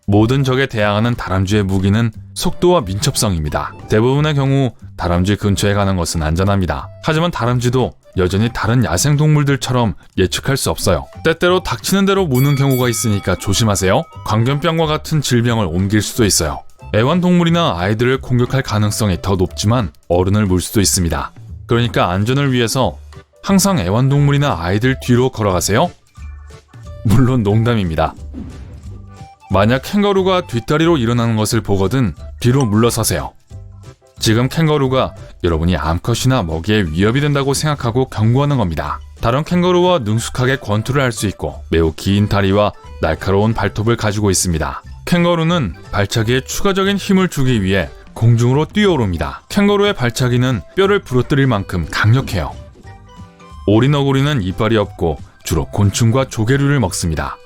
모든 적에 대항하는 다람쥐의 무기는 속도와 민첩성입니다. 대부분의 경우 다람쥐 근처에 가는 것은 안전합니다. 하지만 다람쥐도 여전히 다른 야생 동물들처럼 예측할 수 없어요. 때때로 닥치는 대로 무는 경우가 있으니까 조심하세요. 광견병과 같은 질병을 옮길 수도 있어요. 애완동물이나 아이들을 공격할 가능성이 더 높지만 어른을 물 수도 있습니다. 그러니까 안전을 위해서 항상 애완동물이나 아이들 뒤로 걸어가세요. 물론 농담입니다. 만약 캥거루가 뒷다리로 일어나는 것을 보거든 뒤로 물러서세요. 지금 캥거루가 여러분이 암컷이나 먹이에 위협이 된다고 생각하고 경고하는 겁니다. 다른 캥거루와 능숙하게 권투를 할 수 있고 매우 긴 다리와 날카로운 발톱을 가지고 있습니다. 캥거루는 발차기에 추가적인 힘을 주기 위해 공중으로 뛰어오릅니다. 캥거루의 발차기는 뼈를 부러뜨릴 만큼 강력해요. 오리너구리는 이빨이 없고 주로 곤충과 조개류를 먹습니다.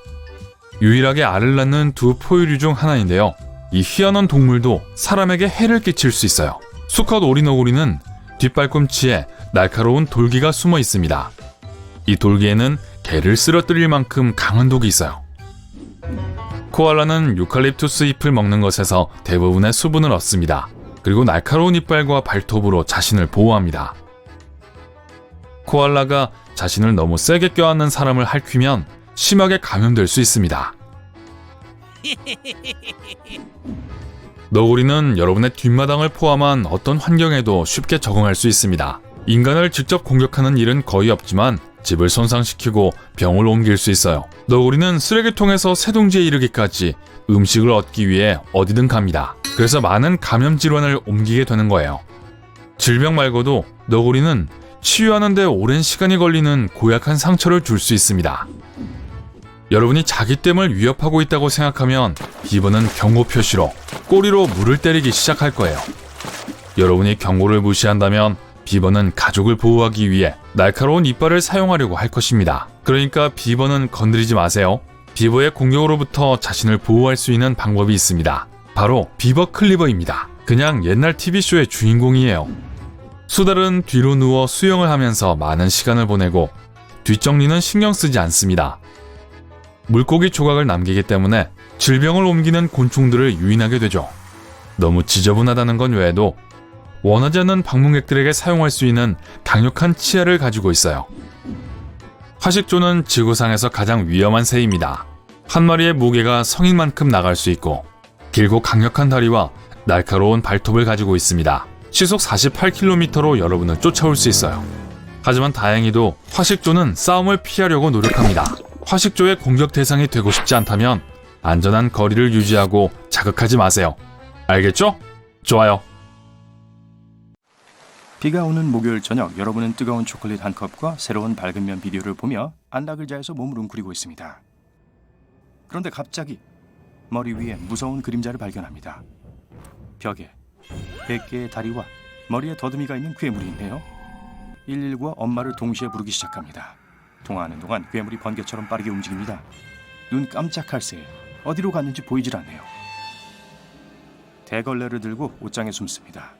유일하게 알을 낳는 두 포유류 중 하나인데요. 이 희한한 동물도 사람에게 해를 끼칠 수 있어요. 수컷 오리너구리는 뒷발꿈치에 날카로운 돌기가 숨어 있습니다. 이 돌기에는 개를 쓰러뜨릴 만큼 강한 독이 있어요. 코알라는 유칼립투스 잎을 먹는 것에서 대부분의 수분을 얻습니다. 그리고 날카로운 이빨과 발톱으로 자신을 보호합니다. 코알라가 자신을 너무 세게 껴안는 사람을 핥히면 심하게 감염될 수 있습니다. 너구리는 여러분의 뒷마당을 포함한 어떤 환경에도 쉽게 적응할 수 있습니다. 인간을 직접 공격하는 일은 거의 없지만 집을 손상시키고 병을 옮길 수 있어요. 너구리는 쓰레기통에서 새둥지에 이르기까지 음식을 얻기 위해 어디든 갑니다. 그래서 많은 감염 질환을 옮기게 되는 거예요. 질병 말고도 너구리는 치유하는 데 오랜 시간이 걸리는 고약한 상처를 줄 수 있습니다. 여러분이 자기 댐을 위협하고 있다고 생각하면 비버는 경고 표시로 꼬리로 물을 때리기 시작할 거예요. 여러분이 경고를 무시한다면 비버는 가족을 보호하기 위해 날카로운 이빨을 사용하려고 할 것입니다. 그러니까 비버는 건드리지 마세요. 비버의 공격으로부터 자신을 보호할 수 있는 방법이 있습니다. 바로 비버 클리버입니다. 그냥 옛날 TV쇼의 주인공이에요. 수달은 뒤로 누워 수영을 하면서 많은 시간을 보내고 뒷정리는 신경 쓰지 않습니다. 물고기 조각을 남기기 때문에 질병을 옮기는 곤충들을 유인하게 되죠. 너무 지저분하다는 건 외에도 원하지 않는 방문객들에게 사용할 수 있는 강력한 치아를 가지고 있어요. 화식조는 지구상에서 가장 위험한 새입니다. 한 마리의 무게가 성인만큼 나갈 수 있고 길고 강력한 다리와 날카로운 발톱을 가지고 있습니다. 시속 48km로 여러분을 쫓아올 수 있어요. 하지만 다행히도 화식조는 싸움을 피하려고 노력합니다. 화식조의 공격 대상이 되고 싶지 않다면 안전한 거리를 유지하고 자극하지 마세요. 알겠죠? 좋아요. 비가 오는 목요일 저녁, 여러분은 뜨거운 초콜릿 한 컵과 새로운 밝은 면 비디오를 보며 안락의자에서 몸을 웅크리고 있습니다. 그런데 갑자기 머리 위에 무서운 그림자를 발견합니다. 벽에 100개의 다리와 머리에 더듬이가 있는 괴물이 있네요. 119와 엄마를 동시에 부르기 시작합니다. 통화하는 동안 괴물이 번개처럼 빠르게 움직입니다. 눈 깜짝할 새에 어디로 갔는지 보이질 않네요. 대걸레를 들고 옷장에 숨습니다.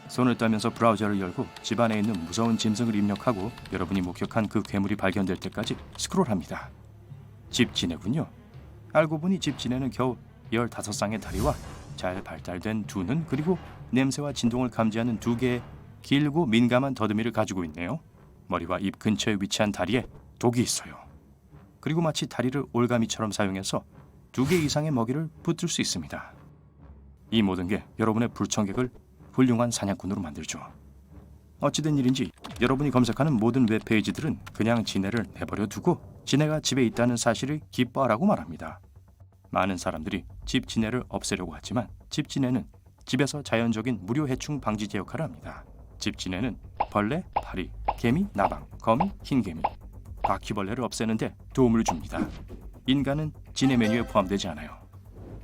손을 떨면서 브라우저를 열고 집안에 있는 무서운 짐승을 입력하고 여러분이 목격한 그 괴물이 발견될 때까지 스크롤합니다. 집지네군요. 알고 보니 집지네는 겨우 15쌍의 다리와 잘 발달된 두 눈, 그리고 냄새와 진동을 감지하는 2개의 길고 민감한 더듬이를 가지고 있네요. 머리와 입 근처에 위치한 다리에 독이 있어요. 그리고 마치 다리를 올가미처럼 사용해서 2개 이상의 먹이를 붙들 수 있습니다. 이 모든 게 여러분의 불청객을 훌륭한 사냥꾼으로 만들죠. 어찌된 일인지 여러분이 검색하는 모든 웹페이지들은 그냥 지네를 내버려 두고 지네가 집에 있다는 사실을 기뻐하라고 말합니다. 많은 사람들이 집 지네를 없애려고 하지만 집 지네는 집에서 자연적인 무료 해충 방지제 역할을 합니다. 집 지네는 벌레, 파리, 개미, 나방, 거미, 흰개미, 바퀴벌레를 없애는데 도움을 줍니다. 인간은 지네 메뉴에 포함되지 않아요.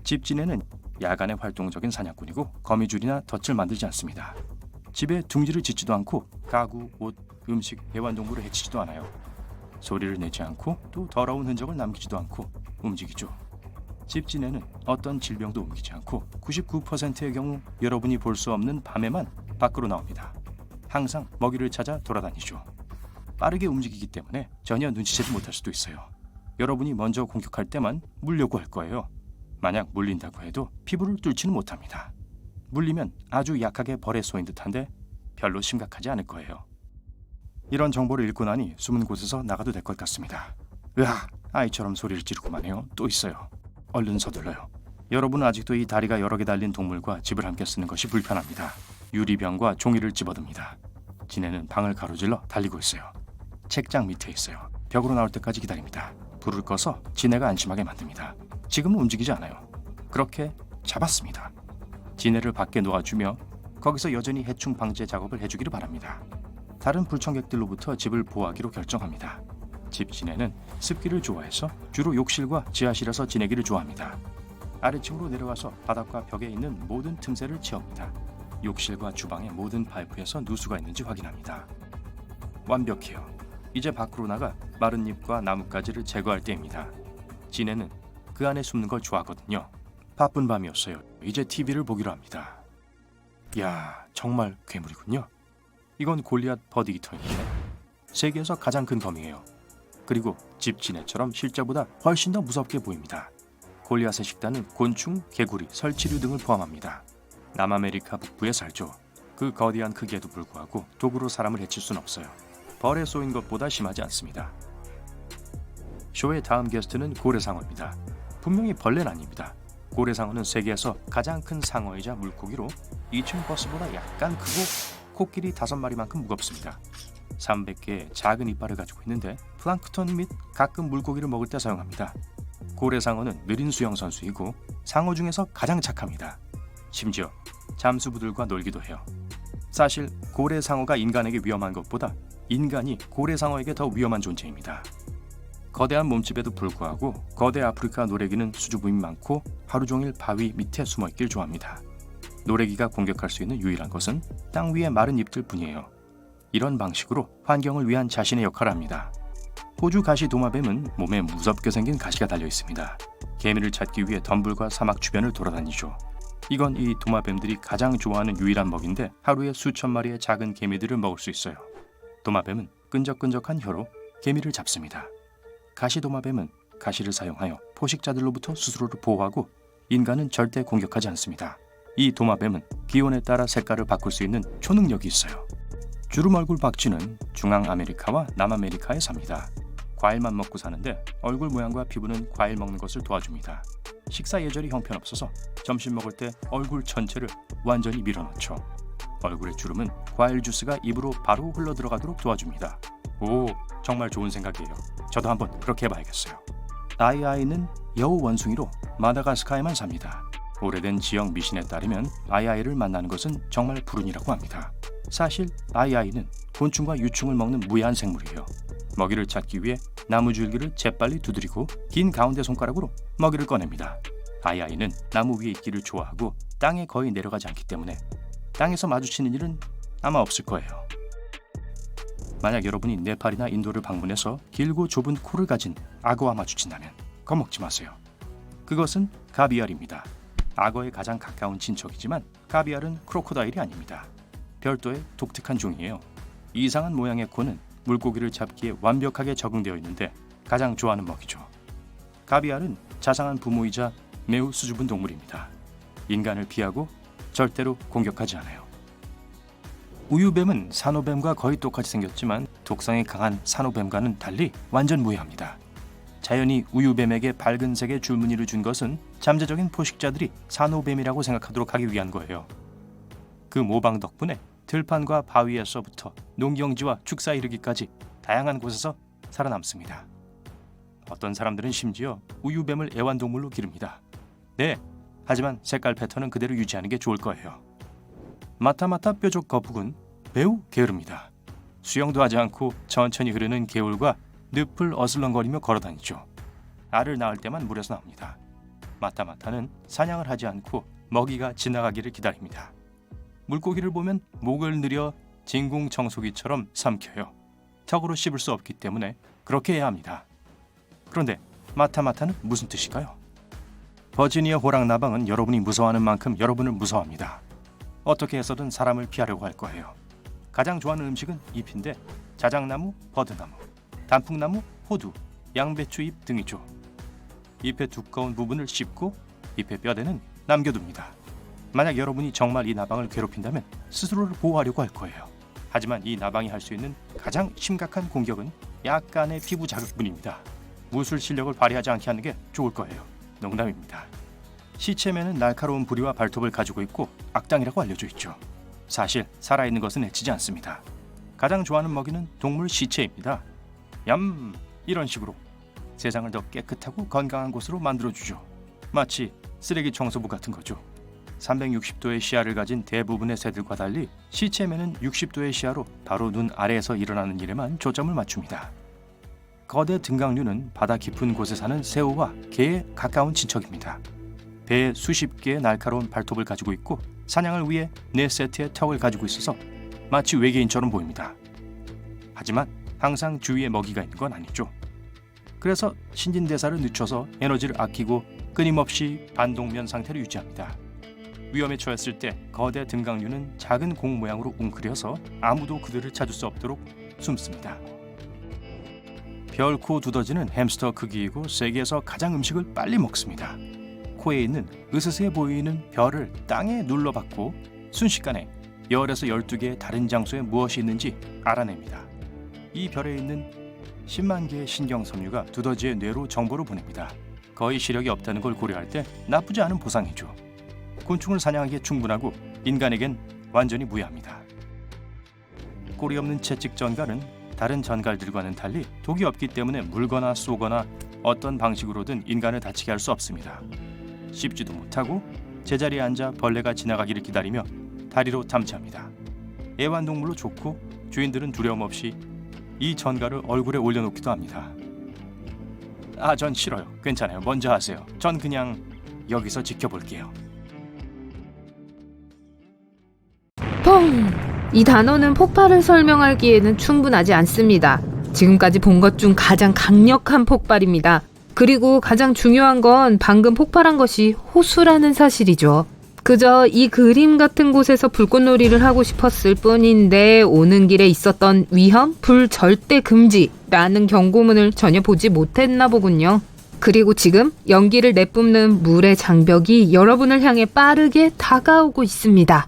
집 지네는 야간에 활동적인 사냥꾼이고 거미줄이나 덫을 만들지 않습니다. 집에 둥지를 짓지도 않고 가구, 옷, 음식, 애완동물을 해치지도 않아요. 소리를 내지 않고 또 더러운 흔적을 남기지도 않고 움직이죠. 집지네는 어떤 질병도 옮기지 않고 99%의 경우 여러분이 볼 수 없는 밤에만 밖으로 나옵니다. 항상 먹이를 찾아 돌아다니죠. 빠르게 움직이기 때문에 전혀 눈치채지 못할 수도 있어요. 여러분이 먼저 공격할 때만 물려고 할 거예요. 만약 물린다고 해도 피부를 뚫지는 못합니다. 물리면 아주 약하게 벌에 쏘인 듯한데 별로 심각하지 않을 거예요. 이런 정보를 읽고 나니 숨은 곳에서 나가도 될 것 같습니다. 으악! 아이처럼 소리를 지르고만 해요. 또 있어요. 얼른 서둘러요. 여러분은 아직도 이 다리가 여러 개 달린 동물과 집을 함께 쓰는 것이 불편합니다. 유리병과 종이를 집어듭니다. 지네는 방을 가로질러 달리고 있어요. 책장 밑에 있어요. 벽으로 나올 때까지 기다립니다. 불을 꺼서 지네가 안심하게 만듭니다. 지금은 움직이지 않아요. 그렇게 잡았습니다. 지네를 밖에 놓아주며 거기서 여전히 해충 방제 작업을 해주기를 바랍니다. 다른 불청객들로부터 집을 보호하기로 결정합니다. 집 지네는 습기를 좋아해서 주로 욕실과 지하실에서 지내기를 좋아합니다. 아래층으로 내려와서 바닥과 벽에 있는 모든 틈새를 채웁니다. 욕실과 주방의 모든 파이프에서 누수가 있는지 확인합니다. 완벽해요. 이제 밖으로 나가 마른 잎과 나뭇가지를 제거할 때입니다. 지네는 그 안에 숨는 걸 좋아하거든요. 바쁜 밤이었어요. 이제 TV를 보기로 합니다. 이야, 정말 괴물이군요. 이건 골리앗 버디기터인데 세계에서 가장 큰 검이에요. 그리고 집 지네처럼 실제보다 훨씬 더 무섭게 보입니다. 골리앗의 식단은 곤충, 개구리, 설치류 등을 포함합니다. 남아메리카 북부에 살죠. 그 거대한 크기에도 불구하고 도구로 사람을 해칠 순 없어요. 벌에 쏘인 것보다 심하지 않습니다. 쇼의 다음 게스트는 고래상어입니다. 분명히 벌레는 아닙니다. 고래상어는 세계에서 가장 큰 상어이자 물고기로 2층 버스보다 약간 크고 코끼리 5마리만큼 무겁습니다. 300개의 작은 이빨을 가지고 있는데 플랑크톤 및 가끔 물고기를 먹을 때 사용합니다. 고래상어는 느린 수영 선수이고 상어 중에서 가장 착합니다. 심지어 잠수부들과 놀기도 해요. 사실 고래상어가 인간에게 위험한 것보다 인간이 고래상어에게 더 위험한 존재입니다. 거대한 몸집에도 불구하고 거대 아프리카 노래기는 수줍음이 많고 하루 종일 바위 밑에 숨어있길 좋아합니다. 노래기가 공격할 수 있는 유일한 것은 땅 위의 마른 잎들 뿐이에요. 이런 방식으로 환경을 위한 자신의 역할을 합니다. 호주 가시 도마뱀은 몸에 무섭게 생긴 가시가 달려 있습니다. 개미를 찾기 위해 덤불과 사막 주변을 돌아다니죠. 이건 이 도마뱀들이 가장 좋아하는 유일한 먹인데 하루에 수천 마리의 작은 개미들을 먹을 수 있어요. 도마뱀은 끈적끈적한 혀로 개미를 잡습니다. 가시 도마뱀은 가시를 사용하여 포식자들로부터 스스로를 보호하고 인간은 절대 공격하지 않습니다. 이 도마뱀은 기온에 따라 색깔을 바꿀 수 있는 초능력이 있어요. 주름 얼굴 박쥐는 중앙아메리카와 남아메리카에 삽니다. 과일만 먹고 사는데 얼굴 모양과 피부는 과일 먹는 것을 도와줍니다. 식사 예절이 형편없어서 점심 먹을 때 얼굴 전체를 완전히 밀어넣죠. 얼굴의 주름은 과일 주스가 입으로 바로 흘러들어가도록 도와줍니다. 오, 정말 좋은 생각이에요. 저도 한번 그렇게 해봐야겠어요. 아이아이는 여우 원숭이로 마다가스카에만 삽니다. 오래된 지역 미신에 따르면 아이아이를 만나는 것은 정말 불운이라고 합니다. 사실 아이아이는 곤충과 유충을 먹는 무해한 생물이에요. 먹이를 찾기 위해 나무 줄기를 재빨리 두드리고 긴 가운데 손가락으로 먹이를 꺼냅니다. 아이아이는 나무 위에 있기를 좋아하고 땅에 거의 내려가지 않기 때문에 땅에서 마주치는 일은 아마 없을 거예요. 만약 여러분이 네팔이나 인도를 방문해서 길고 좁은 코를 가진 악어와 마주친다면 겁먹지 마세요. 그것은 가비알입니다. 악어의 가장 가까운 친척이지만 가비알은 크로코다일이 아닙니다. 별도의 독특한 종이에요. 이상한 모양의 코는 물고기를 잡기에 완벽하게 적응되어 있는데 가장 좋아하는 먹이죠. 가비알은 자상한 부모이자 매우 수줍은 동물입니다. 인간을 피하고 절대로 공격하지 않아요. 우유뱀은 산호뱀과 거의 똑같이 생겼지만 독성이 강한 산호뱀과는 달리 완전 무해합니다. 자연이 우유뱀에게 밝은 색의 줄무늬를 준 것은 잠재적인 포식자들이 산호뱀이라고 생각하도록 하기 위한 거예요. 그 모방 덕분에 들판과 바위에서부터 농경지와 축사에 이르기까지 다양한 곳에서 살아남습니다. 어떤 사람들은 심지어 우유뱀을 애완동물로 기릅니다. 네, 하지만 색깔 패턴은 그대로 유지하는 게 좋을 거예요. 마타마타 뾰족 거북은 매우 게으릅니다. 수영도 하지 않고 천천히 흐르는 개울과 늪을 어슬렁거리며 걸어다니죠. 알을 낳을 때만 물에서 나옵니다. 마타마타는 사냥을 하지 않고 먹이가 지나가기를 기다립니다. 물고기를 보면 목을 늘여 진공청소기처럼 삼켜요. 턱으로 씹을 수 없기 때문에 그렇게 해야 합니다. 그런데 마타마타는 무슨 뜻일까요? 버지니아 호랑나방은 여러분이 무서워하는 만큼 여러분을 무서워합니다. 어떻게 해서든 사람을 피하려고 할 거예요. 가장 좋아하는 음식은 잎인데 자작나무, 버드나무, 단풍나무, 호두, 양배추잎 등이죠. 잎의 두꺼운 부분을 씹고 잎의 뼈대는 남겨둡니다. 만약 여러분이 정말 이 나방을 괴롭힌다면 스스로를 보호하려고 할 거예요. 하지만 이 나방이 할 수 있는 가장 심각한 공격은 약간의 피부 자극뿐입니다. 무술 실력을 발휘하지 않게 하는 게 좋을 거예요. 농담입니다. 시체매는 날카로운 부리와 발톱을 가지고 있고 악당이라고 알려져 있죠. 사실 살아있는 것은 해치지 않습니다. 가장 좋아하는 먹이는 동물 시체입니다. 얌! 이런 식으로 세상을 더 깨끗하고 건강한 곳으로 만들어주죠. 마치 쓰레기 청소부 같은 거죠. 360도의 시야를 가진 대부분의 새들과 달리 시체매는 60도의 시야로 바로 눈 아래에서 일어나는 일에만 초점을 맞춥니다. 거대 등강류는 바다 깊은 곳에 사는 새우와 개에 가까운 친척입니다. 배에 수십 개의 날카로운 발톱을 가지고 있고 사냥을 위해 4세트의 턱을 가지고 있어서 마치 외계인처럼 보입니다. 하지만 항상 주위에 먹이가 있는 건 아니죠. 그래서 신진대사를 늦춰서 에너지를 아끼고 끊임없이 반동면 상태를 유지합니다. 위험에 처했을 때 거대 등강류는 작은 공 모양으로 웅크려서 아무도 그들을 찾을 수 없도록 숨습니다. 별코 두더지는 햄스터 크기이고 세계에서 가장 음식을 빨리 먹습니다. 코에 있는 으스스해 보이는 별을 땅에 눌러받고 순식간에 10에서 12개의 다른 장소에 무엇이 있는지 알아냅니다. 이 별에 있는 10만 개의 신경섬유가 두더지의 뇌로 정보를 보냅니다. 거의 시력이 없다는 걸 고려할 때 나쁘지 않은 보상이죠. 곤충을 사냥하기에 충분하고 인간에겐 완전히 무해합니다. 꼬리 없는 채찍 전갈은 다른 전갈들과는 달리 독이 없기 때문에 물거나 쏘거나 어떤 방식으로든 인간을 다치게 할 수 없습니다. 씹지도 못하고 제자리에 앉아 벌레가 지나가기를 기다리며 다리로 탐지합니다. 애완동물로 좋고 주인들은 두려움 없이 이 전갈을 얼굴에 올려놓기도 합니다. 전 싫어요. 괜찮아요. 먼저 하세요. 전 그냥 여기서 지켜볼게요. 펑! 이 단어는 폭발을 설명하기에는 충분하지 않습니다. 지금까지 본 것 중 가장 강력한 폭발입니다. 그리고 가장 중요한 건 방금 폭발한 것이 호수라는 사실이죠. 그저 이 그림 같은 곳에서 불꽃놀이를 하고 싶었을 뿐인데 오는 길에 있었던 위험, 불 절대 금지라는 경고문을 전혀 보지 못했나 보군요. 그리고 지금 연기를 내뿜는 물의 장벽이 여러분을 향해 빠르게 다가오고 있습니다.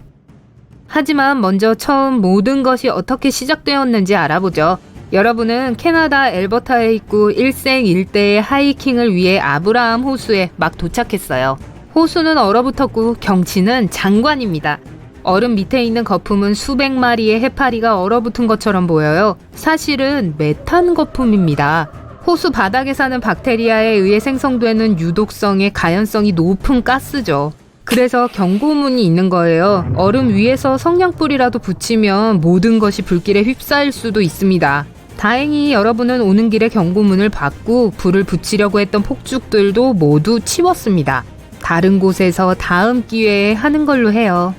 하지만 먼저 처음 모든 것이 어떻게 시작되었는지 알아보죠. 여러분은 캐나다 엘버타에 있고 일생일대의 하이킹을 위해 아브라함 호수에 막 도착했어요. 호수는 얼어붙었고 경치는 장관입니다. 얼음 밑에 있는 거품은 수백 마리의 해파리가 얼어붙은 것처럼 보여요. 사실은 메탄 거품입니다. 호수 바닥에 사는 박테리아에 의해 생성되는 유독성의 가연성이 높은 가스죠. 그래서 경고문이 있는 거예요. 얼음 위에서 성냥불이라도 붙이면 모든 것이 불길에 휩싸일 수도 있습니다. 다행히 여러분은 오는 길에 경고문을 받고 불을 붙이려고 했던 폭죽들도 모두 치웠습니다. 다른 곳에서 다음 기회에 하는 걸로 해요.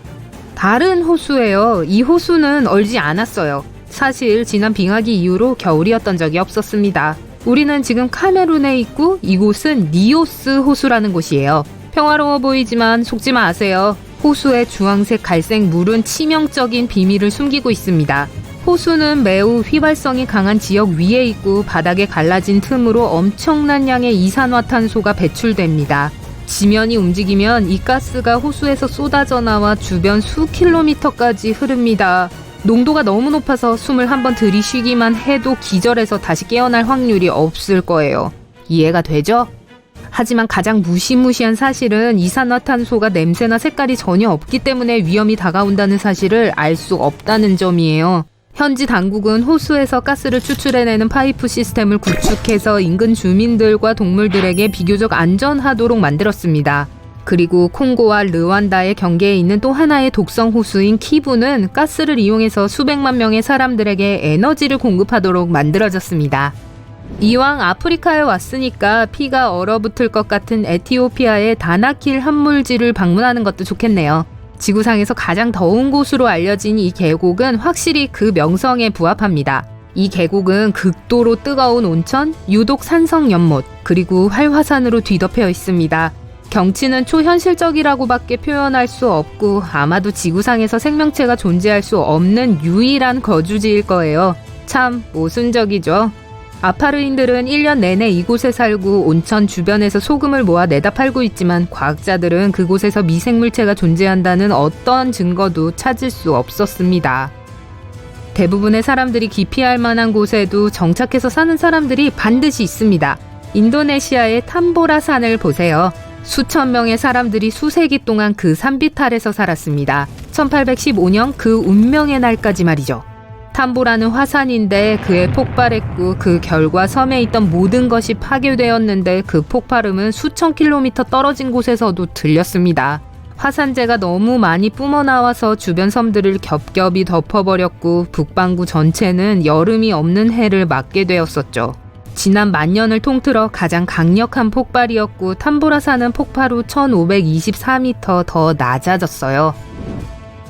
다른 호수예요. 이 호수는 얼지 않았어요. 사실 지난 빙하기 이후로 겨울이었던 적이 없었습니다. 우리는 지금 카메룬에 있고 이곳은 니오스 호수라는 곳이에요. 평화로워 보이지만 속지 마세요. 호수의 주황색 갈색 물은 치명적인 비밀을 숨기고 있습니다. 호수는 매우 휘발성이 강한 지역 위에 있고 바닥에 갈라진 틈으로 엄청난 양의 이산화탄소가 배출됩니다. 지면이 움직이면 이 가스가 호수에서 쏟아져 나와 주변 수킬로미터까지 흐릅니다. 농도가 너무 높아서 숨을 한번 들이쉬기만 해도 기절해서 다시 깨어날 확률이 없을 거예요. 이해가 되죠? 하지만 가장 무시무시한 사실은 이산화탄소가 냄새나 색깔이 전혀 없기 때문에 위험이 다가온다는 사실을 알 수 없다는 점이에요. 현지 당국은 호수에서 가스를 추출해내는 파이프 시스템을 구축해서 인근 주민들과 동물들에게 비교적 안전하도록 만들었습니다. 그리고 콩고와 르완다의 경계에 있는 또 하나의 독성 호수인 키부는 가스를 이용해서 수백만 명의 사람들에게 에너지를 공급하도록 만들어졌습니다. 이왕 아프리카에 왔으니까 피가 얼어붙을 것 같은 에티오피아의 다나킬 함물지를 방문하는 것도 좋겠네요. 지구상에서 가장 더운 곳으로 알려진 이 계곡은 확실히 그 명성에 부합합니다. 이 계곡은 극도로 뜨거운 온천, 유독 산성 연못, 그리고 활화산으로 뒤덮여 있습니다. 경치는 초현실적이라고밖에 표현할 수 없고 아마도 지구상에서 생명체가 존재할 수 없는 유일한 거주지일 거예요. 참 모순적이죠. 아파르인들은 1년 내내 이곳에 살고 온천 주변에서 소금을 모아 내다 팔고 있지만 과학자들은 그곳에서 미생물체가 존재한다는 어떤 증거도 찾을 수 없었습니다. 대부분의 사람들이 기피할 만한 곳에도 정착해서 사는 사람들이 반드시 있습니다. 인도네시아의 탐보라 산을 보세요. 수천 명의 사람들이 수세기 동안 그 산비탈에서 살았습니다. 1815년 그 운명의 날까지 말이죠. 탐보라는 화산인데 그에 폭발했고 그 결과 섬에 있던 모든 것이 파괴되었는데 그 폭발음은 수천 킬로미터 떨어진 곳에서도 들렸습니다. 화산재가 너무 많이 뿜어나와서 주변 섬들을 겹겹이 덮어버렸고 북반구 전체는 여름이 없는 해를 맞게 되었었죠. 지난 만년을 통틀어 가장 강력한 폭발이었고 탐보라산은 폭발 후 1524m 더 낮아졌어요.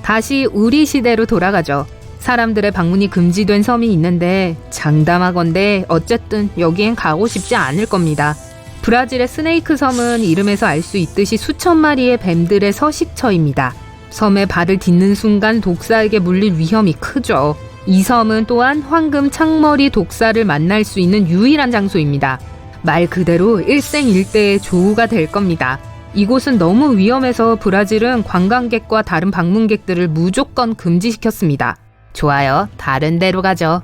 다시 우리 시대로 돌아가죠. 사람들의 방문이 금지된 섬이 있는데 장담하건대 어쨌든 여기엔 가고 싶지 않을 겁니다. 브라질의 스네이크 섬은 이름에서 알 수 있듯이 수천 마리의 뱀들의 서식처입니다. 섬에 발을 딛는 순간 독사에게 물릴 위험이 크죠. 이 섬은 또한 황금 창머리 독사를 만날 수 있는 유일한 장소입니다. 말 그대로 일생일대의 조우가 될 겁니다. 이곳은 너무 위험해서 브라질은 관광객과 다른 방문객들을 무조건 금지시켰습니다. 좋아요. 다른 데로 가죠.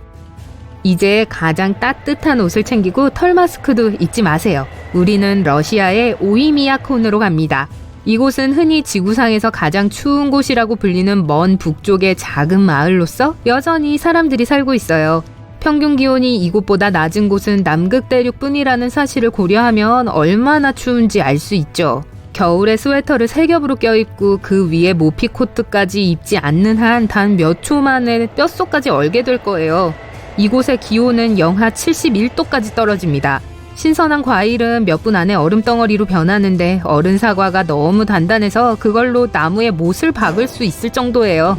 이제 가장 따뜻한 옷을 챙기고 털 마스크도 잊지 마세요. 우리는 러시아의 오이미야콘으로 갑니다. 이곳은 흔히 지구상에서 가장 추운 곳이라고 불리는 먼 북쪽의 작은 마을로서 여전히 사람들이 살고 있어요. 평균 기온이 이곳보다 낮은 곳은 남극 대륙뿐이라는 사실을 고려하면 얼마나 추운지 알 수 있죠. 겨울에 스웨터를 3겹으로 껴입고 그 위에 모피 코트까지 입지 않는 한 단 몇 초 만에 뼛속까지 얼게 될 거예요. 이곳의 기온은 영하 71도까지 떨어집니다. 신선한 과일은 몇 분 안에 얼음덩어리로 변하는데 얼은 사과가 너무 단단해서 그걸로 나무에 못을 박을 수 있을 정도예요.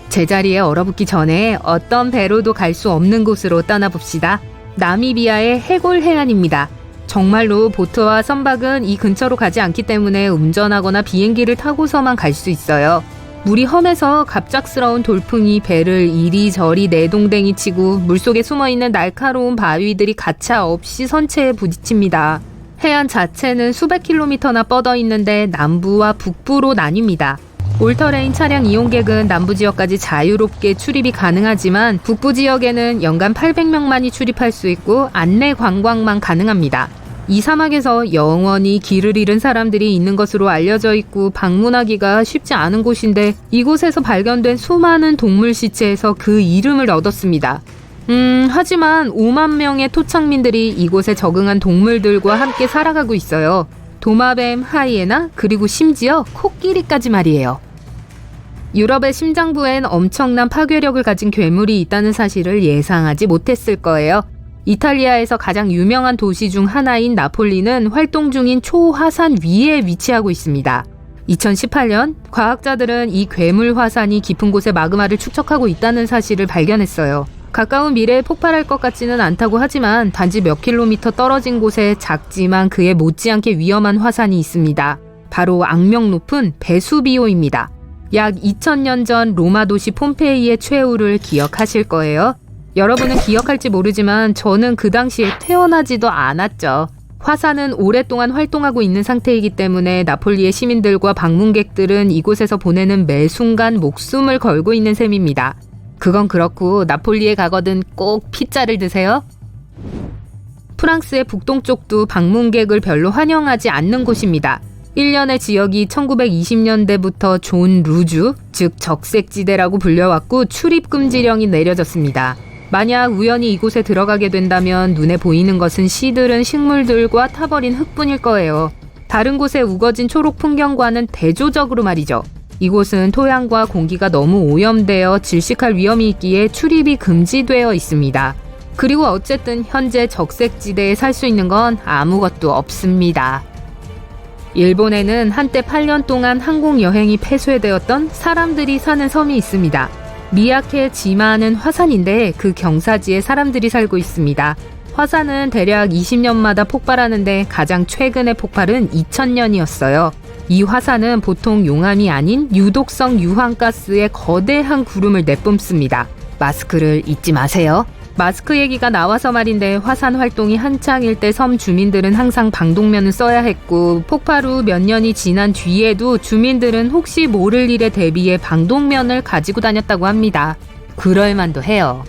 제자리에 얼어붙기 전에 어떤 배로도 갈 수 없는 곳으로 떠나봅시다. 나미비아의 해골 해안입니다. 정말로 보트와 선박은 이 근처로 가지 않기 때문에 운전하거나 비행기를 타고서만 갈 수 있어요. 물이 험해서 갑작스러운 돌풍이 배를 이리저리 내동댕이 치고 물속에 숨어있는 날카로운 바위들이 가차 없이 선체에 부딪힙니다. 해안 자체는 수백 킬로미터나 뻗어 있는데 남부와 북부로 나뉩니다. 올터레인 차량 이용객은 남부 지역까지 자유롭게 출입이 가능하지만 북부 지역에는 연간 800명만이 출입할 수 있고 안내 관광만 가능합니다. 이 사막에서 영원히 길을 잃은 사람들이 있는 것으로 알려져 있고 방문하기가 쉽지 않은 곳인데 이곳에서 발견된 수많은 동물 시체에서 그 이름을 얻었습니다. 하지만 5만 명의 토착민들이 이곳에 적응한 동물들과 함께 살아가고 있어요. 도마뱀, 하이에나, 그리고 심지어 코끼리까지 말이에요. 유럽의 심장부엔 엄청난 파괴력을 가진 괴물이 있다는 사실을 예상하지 못했을 거예요. 이탈리아에서 가장 유명한 도시 중 하나인 나폴리는 활동 중인 초화산 위에 위치하고 있습니다. 2018년 과학자들은 이 괴물 화산이 깊은 곳에 마그마를 축적하고 있다는 사실을 발견했어요. 가까운 미래에 폭발할 것 같지는 않다고 하지만 단지 몇 킬로미터 떨어진 곳에 작지만 그에 못지않게 위험한 화산이 있습니다. 바로 악명 높은 베수비오입니다. 약 2000년 전 로마 도시 폼페이의 최후를 기억하실 거예요. 여러분은 기억할지 모르지만 저는 그 당시에 태어나지도 않았죠. 화산은 오랫동안 활동하고 있는 상태이기 때문에 나폴리의 시민들과 방문객들은 이곳에서 보내는 매 순간 목숨을 걸고 있는 셈입니다. 그건 그렇고 나폴리에 가거든 꼭 피자를 드세요. 프랑스의 북동쪽도 방문객을 별로 환영하지 않는 곳입니다. 1년의 지역이 1920년대부터 존 루주, 즉 적색지대라고 불려왔고 출입금지령이 내려졌습니다. 만약 우연히 이곳에 들어가게 된다면 눈에 보이는 것은 시들은 식물들과 타버린 흙뿐일 거예요. 다른 곳에 우거진 초록 풍경과는 대조적으로 말이죠. 이곳은 토양과 공기가 너무 오염되어 질식할 위험이 있기에 출입이 금지되어 있습니다. 그리고 어쨌든 현재 적색지대에 살 수 있는 건 아무것도 없습니다. 일본에는 한때 8년 동안 항공여행이 폐쇄되었던 사람들이 사는 섬이 있습니다. 미야케 지마는 화산인데 그 경사지에 사람들이 살고 있습니다. 화산은 대략 20년마다 폭발하는데 가장 최근의 폭발은 2000년이었어요. 이 화산은 보통 용암이 아닌 유독성 유황가스의 거대한 구름을 내뿜습니다. 마스크를 잊지 마세요. 마스크 얘기가 나와서 말인데 화산 활동이 한창일 때 섬 주민들은 항상 방독면을 써야 했고 폭발 후 몇 년이 지난 뒤에도 주민들은 혹시 모를 일에 대비해 방독면을 가지고 다녔다고 합니다. 그럴만도 해요.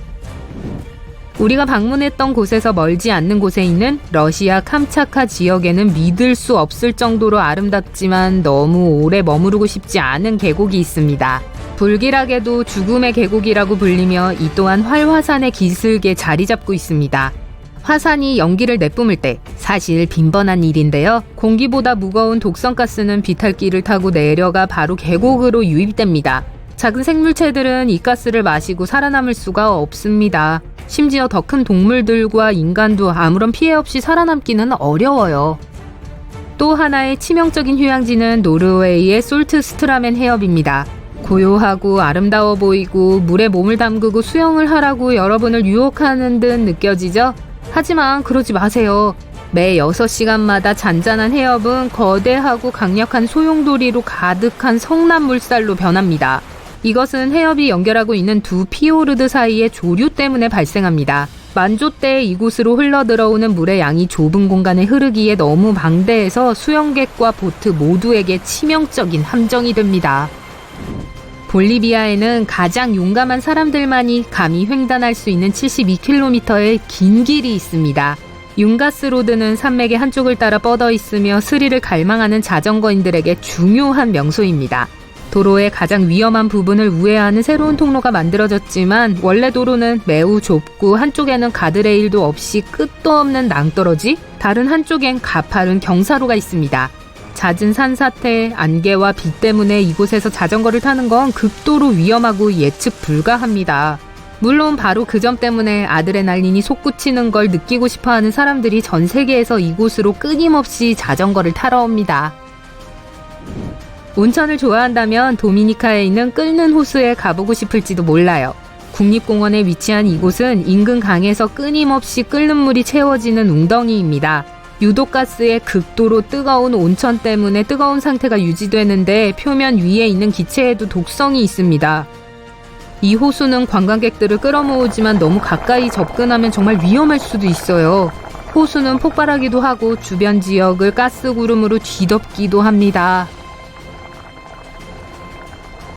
우리가 방문했던 곳에서 멀지 않는 곳에 있는 러시아 캄차카 지역에는 믿을 수 없을 정도로 아름답지만 너무 오래 머무르고 싶지 않은 계곡이 있습니다. 불길하게도 죽음의 계곡이라고 불리며 이 또한 활화산의 기슭에 자리 잡고 있습니다. 화산이 연기를 내뿜을 때 사실 빈번한 일인데요. 공기보다 무거운 독성가스는 비탈길을 타고 내려가 바로 계곡으로 유입됩니다. 작은 생물체들은 이 가스를 마시고 살아남을 수가 없습니다. 심지어 더 큰 동물들과 인간도 아무런 피해 없이 살아남기는 어려워요. 또 하나의 치명적인 휴양지는 노르웨이의 솔트스트라멘 해협입니다. 고요하고 아름다워 보이고 물에 몸을 담그고 수영을 하라고 여러분을 유혹하는 듯 느껴지죠? 하지만 그러지 마세요. 매 6시간마다 잔잔한 해협은 거대하고 강력한 소용돌이로 가득한 성난 물살로 변합니다. 이것은 해협이 연결하고 있는 두 피오르드 사이의 조류 때문에 발생합니다. 만조 때 이곳으로 흘러들어오는 물의 양이 좁은 공간에 흐르기에 너무 방대해서 수영객과 보트 모두에게 치명적인 함정이 됩니다. 볼리비아에는 가장 용감한 사람들만이 감히 횡단할 수 있는 72km의 긴 길이 있습니다. 융가스 로드는 산맥의 한쪽을 따라 뻗어 있으며 스릴을 갈망하는 자전거인들에게 중요한 명소입니다. 도로의 가장 위험한 부분을 우회하는 새로운 통로가 만들어졌지만 원래 도로는 매우 좁고 한쪽에는 가드레일도 없이 끝도 없는 낭떠러지, 다른 한쪽엔 가파른 경사로가 있습니다. 잦은 산사태, 안개와 비 때문에 이곳에서 자전거를 타는 건 극도로 위험하고 예측 불가합니다. 물론 바로 그 점 때문에 아드레날린이 솟구치는 걸 느끼고 싶어하는 사람들이 전 세계에서 이곳으로 끊임없이 자전거를 타러 옵니다. 온천을 좋아한다면 도미니카에 있는 끓는 호수에 가보고 싶을지도 몰라요. 국립공원에 위치한 이곳은 인근 강에서 끊임없이 끓는 물이 채워지는 웅덩이입니다. 유독가스의 극도로 뜨거운 온천 때문에 뜨거운 상태가 유지되는데 표면 위에 있는 기체에도 독성이 있습니다. 이 호수는 관광객들을 끌어모으지만 너무 가까이 접근하면 정말 위험할 수도 있어요. 호수는 폭발하기도 하고 주변 지역을 가스구름으로 뒤덮기도 합니다.